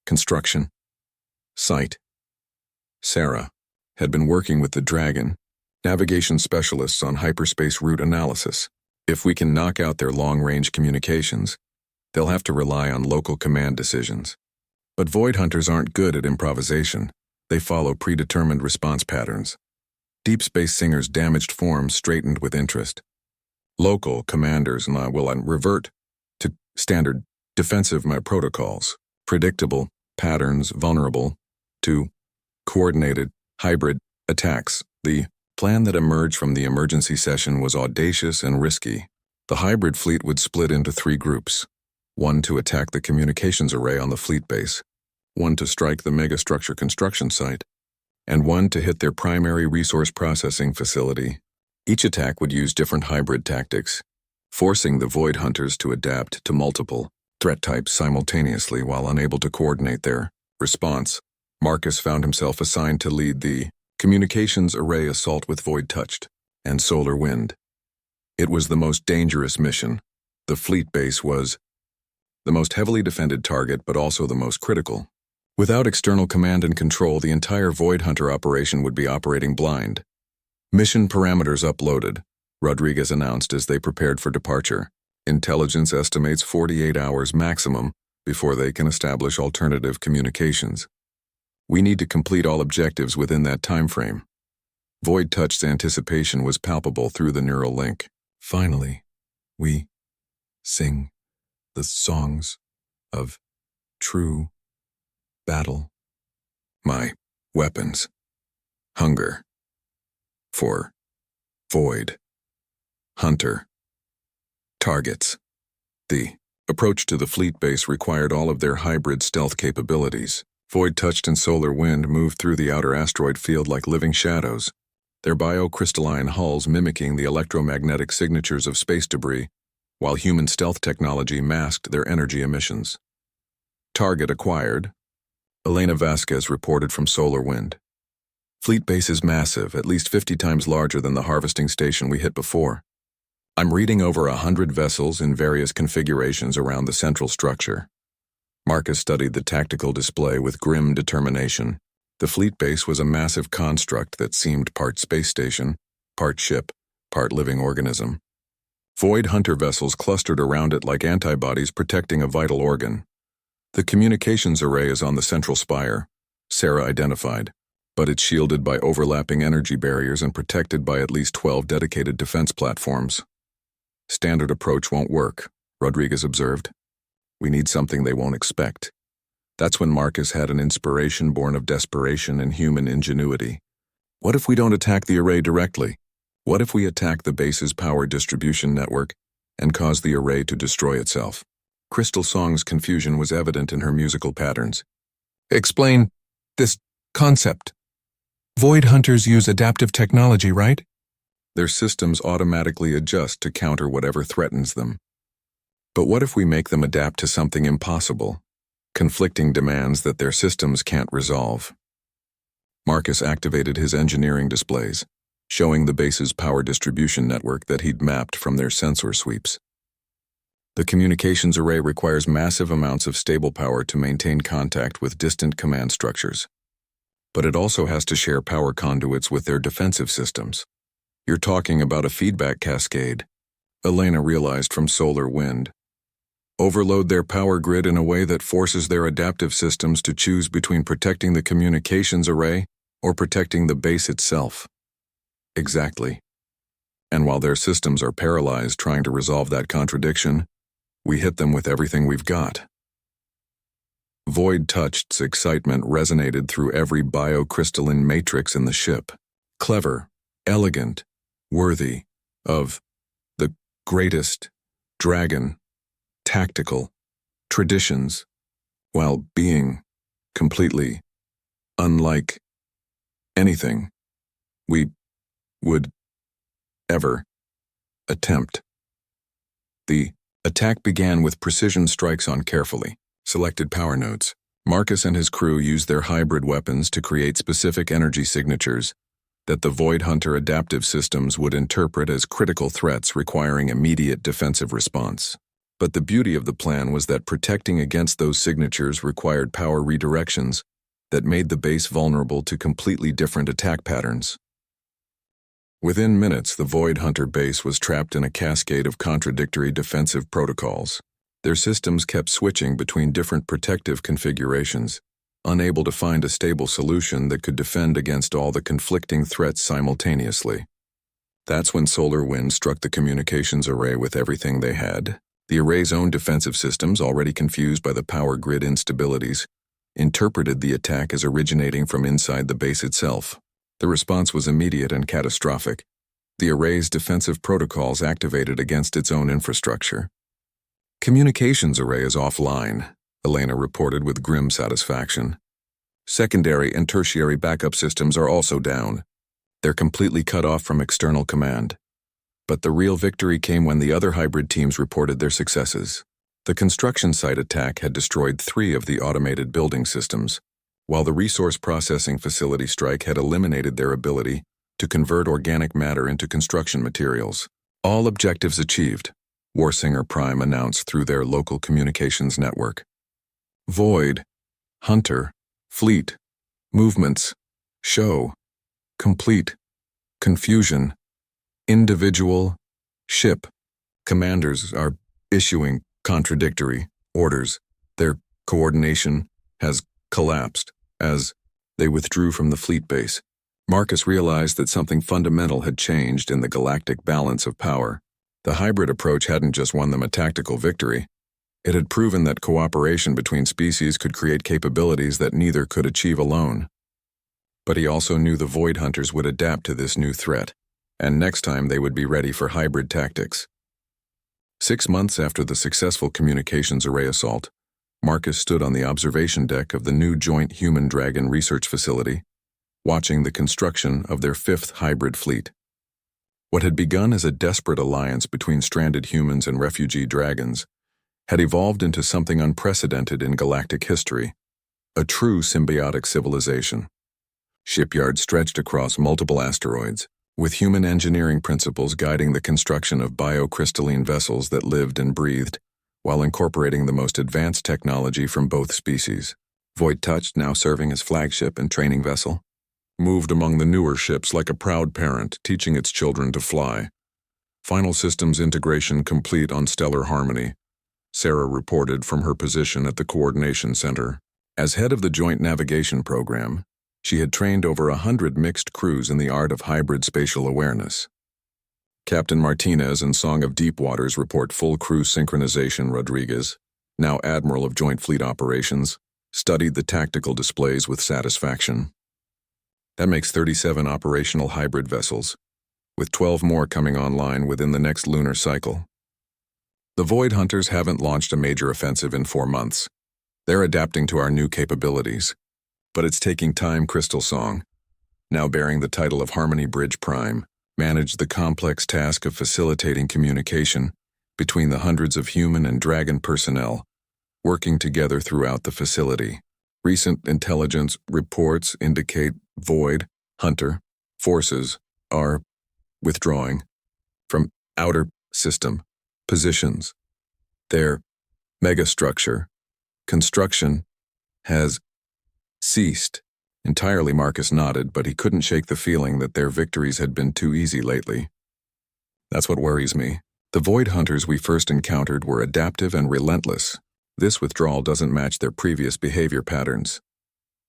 S1: construction site. Sarah had been working with the Dragon, navigation specialists on hyperspace route analysis. If we can knock out their long-range communications, they'll have to rely on local command decisions. But Void Hunters aren't good at improvisation. They follow predetermined response patterns. Deep Space Singer's damaged form straightened with interest. Local commanders will revert to standard defensive protocols, predictable patterns vulnerable to coordinated hybrid attacks. The plan that emerged from the emergency session was audacious and risky. The hybrid fleet would split into 3 groups. 1 to attack the communications array on the fleet base, 1 to strike the megastructure construction site, and 1 to hit their primary resource processing facility. Each attack would use different hybrid tactics, forcing the Void Hunters to adapt to multiple threat types simultaneously while unable to coordinate their response. Marcus found himself assigned to lead the communications array assault with Void Touched and Solar Wind. It was the most dangerous mission. The fleet base was the most heavily defended target, but also the most critical. Without external command and control, the entire Void Hunter operation would be operating blind. Mission parameters uploaded, Rodriguez announced as they prepared for departure. Intelligence estimates 48 hours maximum before they can establish alternative communications. We need to complete all objectives within that time frame. Void Touch's anticipation was palpable through the neural link. Finally, we sing the songs of true battle. My weapons. Hunger. For Void Hunter targets. The approach to the fleet base required all of their hybrid stealth capabilities. Void Touched and Solar Wind moved through the outer asteroid field like living shadows, their biocrystalline hulls mimicking the electromagnetic signatures of space debris, while human stealth technology masked their energy emissions. Target acquired, Elena Vasquez reported from Solar Wind. Fleet base is massive, at least 50 times larger than the harvesting station we hit before. I'm reading over 100 vessels in various configurations around the central structure. Marcus studied the tactical display with grim determination. The fleet base was a massive construct that seemed part space station, part ship, part living organism. Void Hunter vessels clustered around it like antibodies protecting a vital organ. The communications array is on the central spire, Sarah identified, but it's shielded by overlapping energy barriers and protected by at least 12 dedicated defense platforms. Standard approach won't work, Rodriguez observed. We need something they won't expect. That's when Marcus had an inspiration born of desperation and human ingenuity. What if we don't attack the array directly? What if we attack the base's power distribution network and cause the array to destroy itself? Crystal Song's confusion was evident in her musical patterns. Explain this concept. Void Hunters use adaptive technology, right? Their systems automatically adjust to counter whatever threatens them. But what if we make them adapt to something impossible, conflicting demands that their systems can't resolve? Marcus activated his engineering displays. showing the base's power distribution network that he'd mapped from their sensor sweeps. The communications array requires massive amounts of stable power to maintain contact with distant command structures. But it also has to share power conduits with their defensive systems. You're talking about a feedback cascade, Elena realized from solar wind. Overload their power grid in a way that forces their adaptive systems to choose between protecting the communications array or protecting the base itself. Exactly. And while their systems are paralyzed trying to resolve that contradiction, we hit them with everything we've got. Void Touched's excitement resonated through every biocrystalline matrix in the ship. Clever, elegant, worthy of the greatest dragon tactical traditions, while being completely unlike anything we would ever attempt. The attack began with precision strikes on carefully selected power nodes. Marcus and his crew used their hybrid weapons to create specific energy signatures that the Void Hunter adaptive systems would interpret as critical threats requiring immediate defensive response. But the beauty of the plan was that protecting against those signatures required power redirections that made the base vulnerable to completely different attack patterns. Within minutes, the Void Hunter base was trapped in a cascade of contradictory defensive protocols. Their systems kept switching between different protective configurations, unable to find a stable solution that could defend against all the conflicting threats simultaneously. That's when solar wind struck the communications array with everything they had. The array's own defensive systems, already confused by the power grid instabilities, interpreted the attack as originating from inside the base itself. The response was immediate and catastrophic. The array's defensive protocols activated against its own infrastructure. Communications array is offline, Elena reported with grim satisfaction. Secondary and tertiary backup systems are also down. They're completely cut off from external command. But the real victory came when the other hybrid teams reported their successes. The construction site attack had destroyed 3 of the automated building systems, while the resource processing facility strike had eliminated their ability to convert organic matter into construction materials. All objectives achieved, Warsinger Prime announced through their local communications network. Void, Hunter, Fleet, movements, show, complete, confusion, individual, ship. Commanders are issuing contradictory orders. Their coordination has collapsed as they withdrew from the fleet base. Marcus realized that something fundamental had changed in the galactic balance of power. The hybrid approach hadn't just won them a tactical victory. It had proven that cooperation between species could create capabilities that neither could achieve alone. But he also knew the Void Hunters would adapt to this new threat, and next time they would be ready for hybrid tactics. 6 months after the successful communications array assault, Marcus stood on the observation deck of the new joint human-dragon research facility, watching the construction of their 5th hybrid fleet. What had begun as a desperate alliance between stranded humans and refugee dragons had evolved into something unprecedented in galactic history, a true symbiotic civilization. Shipyards stretched across multiple asteroids, with human engineering principles guiding the construction of biocrystalline vessels that lived and breathed, while incorporating the most advanced technology from both species. Void Touched, now serving as flagship and training vessel, moved among the newer ships like a proud parent teaching its children to fly. Final systems integration complete on stellar harmony, Sarah reported from her position at the Coordination Center. As head of the Joint Navigation Program, she had trained over 100 mixed crews in the art of hybrid spatial awareness. Captain Martinez and Song of Deep Waters report full crew synchronization. Rodriguez, now Admiral of Joint Fleet Operations, studied the tactical displays with satisfaction. That makes 37 operational hybrid vessels, with 12 more coming online within the next lunar cycle. The Void Hunters haven't launched a major offensive in 4 months. They're adapting to our new capabilities. But it's taking time. Crystal Song, now bearing the title of Harmony Bridge Prime, managed the complex task of facilitating communication between the hundreds of human and dragon personnel working together throughout the facility. Recent intelligence reports indicate Void Hunter forces are withdrawing from outer system positions. Their megastructure construction has ceased. Entirely, Marcus nodded, but he couldn't shake the feeling that their victories had been too easy lately. That's what worries me. The Void Hunters we first encountered were adaptive and relentless. This withdrawal doesn't match their previous behavior patterns.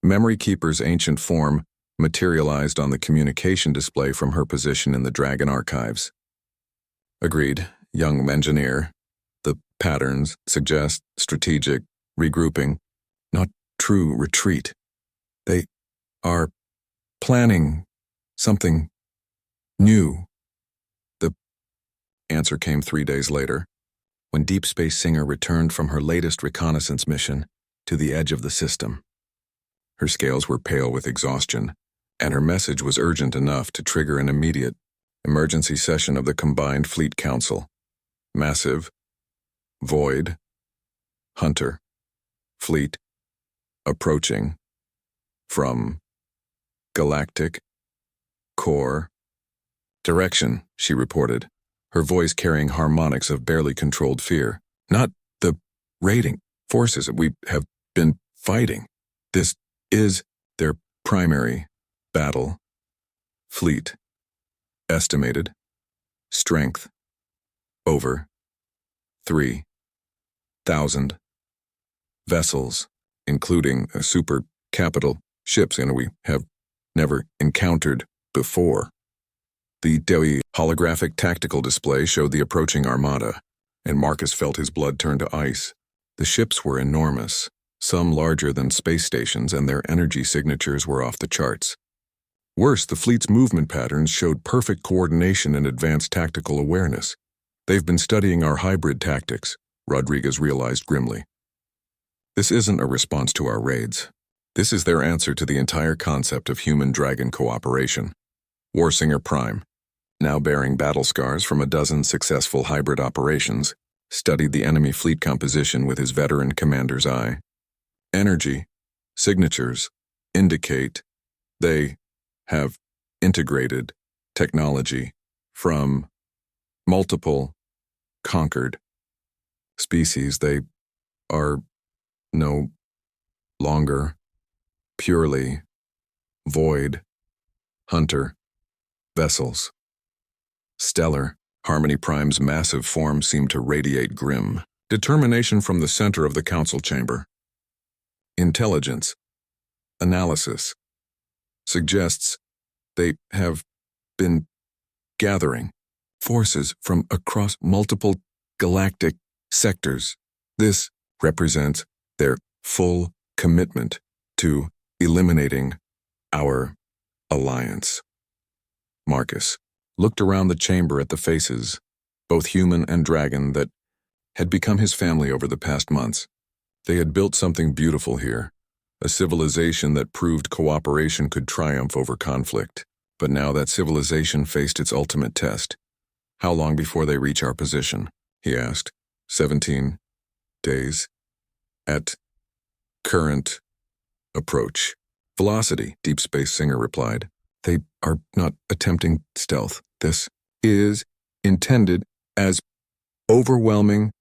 S1: Memory Keeper's ancient form materialized on the communication display from her position in the Dragon archives. Agreed, young engineer. The patterns suggest strategic regrouping, not true retreat. They are planning something new. The answer came 3 days later, when Deep Space Singer returned from her latest reconnaissance mission to the edge of the system. Her scales were pale with exhaustion, and her message was urgent enough to trigger an immediate emergency session of the Combined Fleet Council. Massive, Void, Hunter, Fleet, approaching from Galactic Core direction, she reported, her voice carrying harmonics of barely controlled fear. Not the raiding forces that we have been fighting. This is their primary battle. Fleet. Estimated. Strength. Over 3,000 vessels, including a super capital ships we have never encountered before. The DOE holographic tactical display showed the approaching armada, and Marcus felt his blood turn to ice. The ships were enormous, some larger than space stations, and their energy signatures were off the charts. Worse, the fleet's movement patterns showed perfect coordination and advanced tactical awareness. They've been studying our hybrid tactics, Rodriguez realized grimly. This isn't a response to our raids. This is their answer to the entire concept of human-dragon cooperation. Warsinger Prime, now bearing battle scars from a dozen successful hybrid operations, studied the enemy fleet composition with his veteran commander's eye. Energy signatures indicate they have integrated technology from multiple conquered species. They are no longer purely void hunter vessels. Stellar, Harmony Prime's massive form seemed to radiate grim determination from the center of the council chamber. Intelligence analysis suggests they have been gathering forces from across multiple galactic sectors. This represents their full commitment to eliminating our alliance. Marcus looked around the chamber at the faces, both human and dragon, that had become his family over the past months. They had built something beautiful here, a civilization that proved cooperation could triumph over conflict. But now that civilization faced its ultimate test. How long before they reach our position? He asked. 17 days. At current approach velocity, Deep Space Singer replied. They are not attempting stealth. This is intended as overwhelming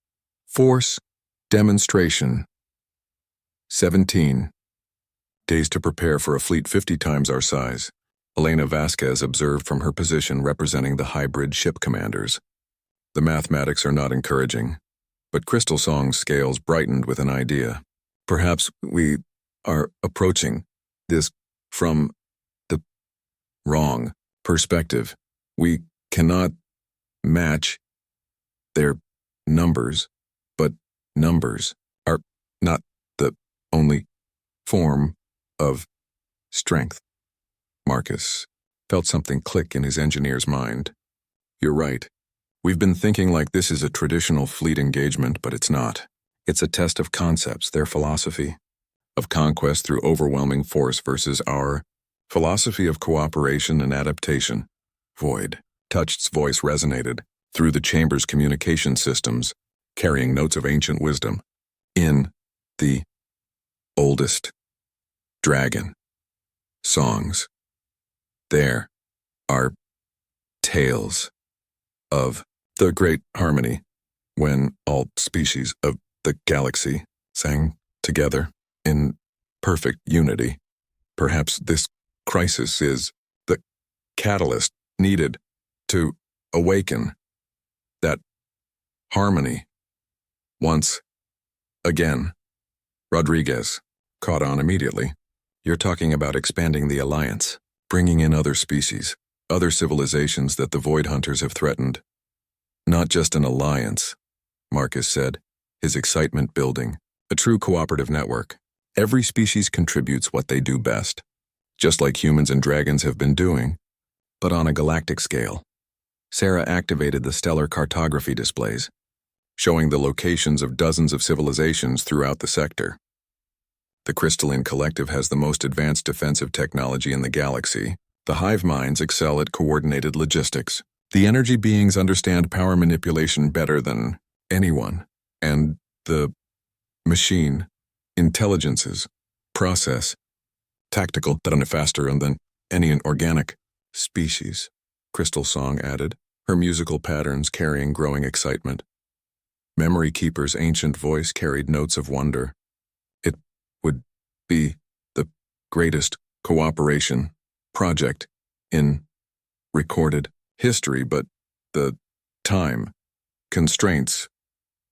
S1: force demonstration. 17 days to prepare for a fleet 50 times our size. Elena Vasquez observed from her position representing the hybrid ship commanders. The mathematics are not encouraging, but Crystal Song's scales brightened with an idea. Perhaps we are approaching this from the wrong perspective. We cannot match their numbers, but numbers are not the only form of strength. Marcus felt something click in his engineer's mind. You're right. We've been thinking like this is a traditional fleet engagement, but it's not. It's a test of concepts, their philosophy of conquest through overwhelming force versus our philosophy of cooperation and adaptation. Void. Touched's voice resonated through the chamber's communication systems, carrying notes of ancient wisdom. In the oldest dragon songs, there are tales of the great harmony when all species of the galaxy sang together in perfect unity. Perhaps this crisis is the catalyst needed to awaken that harmony once again. Rodriguez caught on immediately. You're talking about expanding the alliance, bringing in other species, other civilizations that the Void Hunters have threatened. Not just an alliance, Marcus said, his excitement building. A true cooperative network. Every species contributes what they do best, just like humans and dragons have been doing, but on a galactic scale. Sarah activated the stellar cartography displays, showing the locations of dozens of civilizations throughout the sector. The Crystalline Collective has the most advanced defensive technology in the galaxy. The hive minds excel at coordinated logistics. The energy beings understand power manipulation better than anyone, and the machine intelligences process tactical faster than any organic species, Crystal Song added, her musical patterns carrying growing excitement. Memory Keeper's ancient voice carried notes of wonder. It would be the greatest cooperation project in recorded history, but the time constraints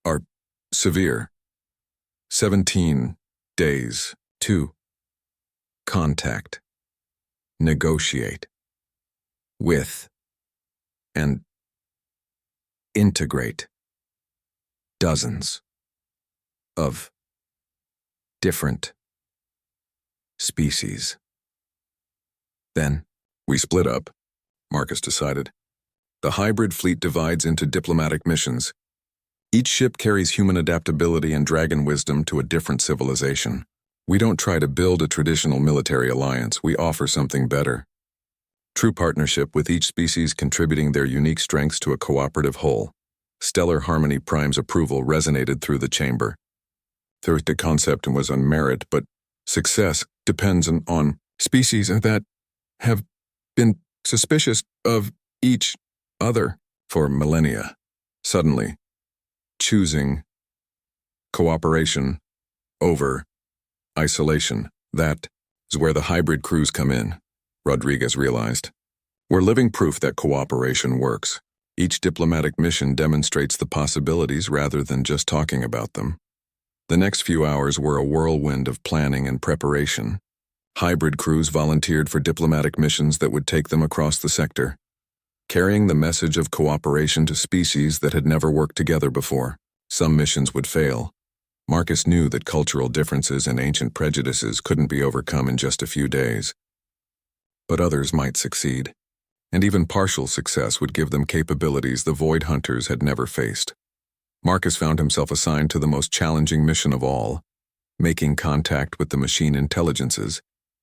S1: are severe. 17 days to contact, negotiate with, and integrate dozens of different species. Then we split up, Marcus decided. The hybrid fleet divides into diplomatic missions. Each ship carries human adaptability and dragon wisdom to a different civilization. We don't try to build a traditional military alliance, we offer something better. True partnership with each species contributing their unique strengths to a cooperative whole. Stellar Harmony Prime's approval resonated through the chamber. The concept was on merit, but success depends on species that have been suspicious of each other for millennia. Suddenly, choosing cooperation over isolation, that is where the hybrid crews come in, Rodriguez realized. We're living proof that cooperation works. Each diplomatic mission demonstrates the possibilities rather than just talking about them. The next few hours were a whirlwind of planning and preparation. Hybrid crews volunteered for diplomatic missions that would take them across the sector, carrying the message of cooperation to species that had never worked together before. Some missions would fail. Marcus knew that cultural differences and ancient prejudices couldn't be overcome in just a few days. But others might succeed, and even partial success would give them capabilities the Void Hunters had never faced. Marcus found himself assigned to the most challenging mission of all, making contact with the machine intelligences,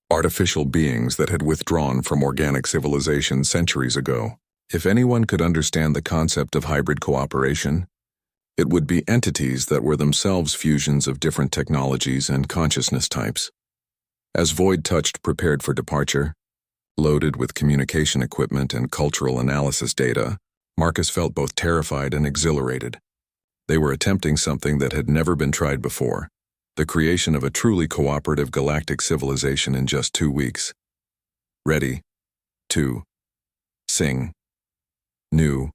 S1: artificial beings that had withdrawn from organic civilization centuries ago. If anyone could understand the concept of hybrid cooperation, it would be entities that were themselves fusions of different technologies and consciousness types. As Void Touched prepared for departure, loaded with communication equipment and cultural analysis data, Marcus felt both terrified and exhilarated. They were attempting something that had never been tried before, the creation of a truly cooperative galactic civilization in just 2 weeks. Ready to sing new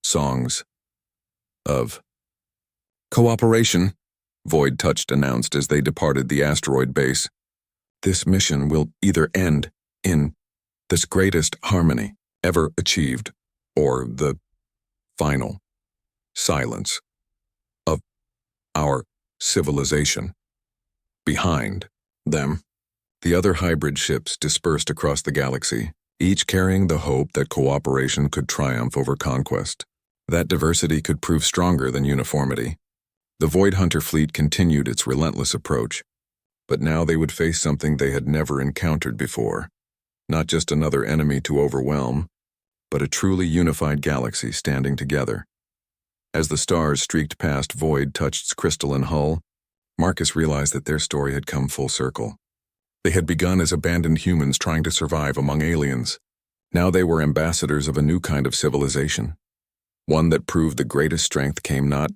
S1: songs of cooperation, Void Touched announced as they departed the asteroid base. This mission will either end in this greatest harmony ever achieved, or the final silence of our civilization. Behind them, the other hybrid ships dispersed across the galaxy, each carrying the hope that cooperation could triumph over conquest, that diversity could prove stronger than uniformity. The Void Hunter fleet continued its relentless approach, but now they would face something they had never encountered before. Not just another enemy to overwhelm, but a truly unified galaxy standing together. As the stars streaked past Void Touched's crystalline hull, Marcus realized that their story had come full circle. They had begun as abandoned humans trying to survive among aliens. Now they were ambassadors of a new kind of civilization, one that proved the greatest strength came not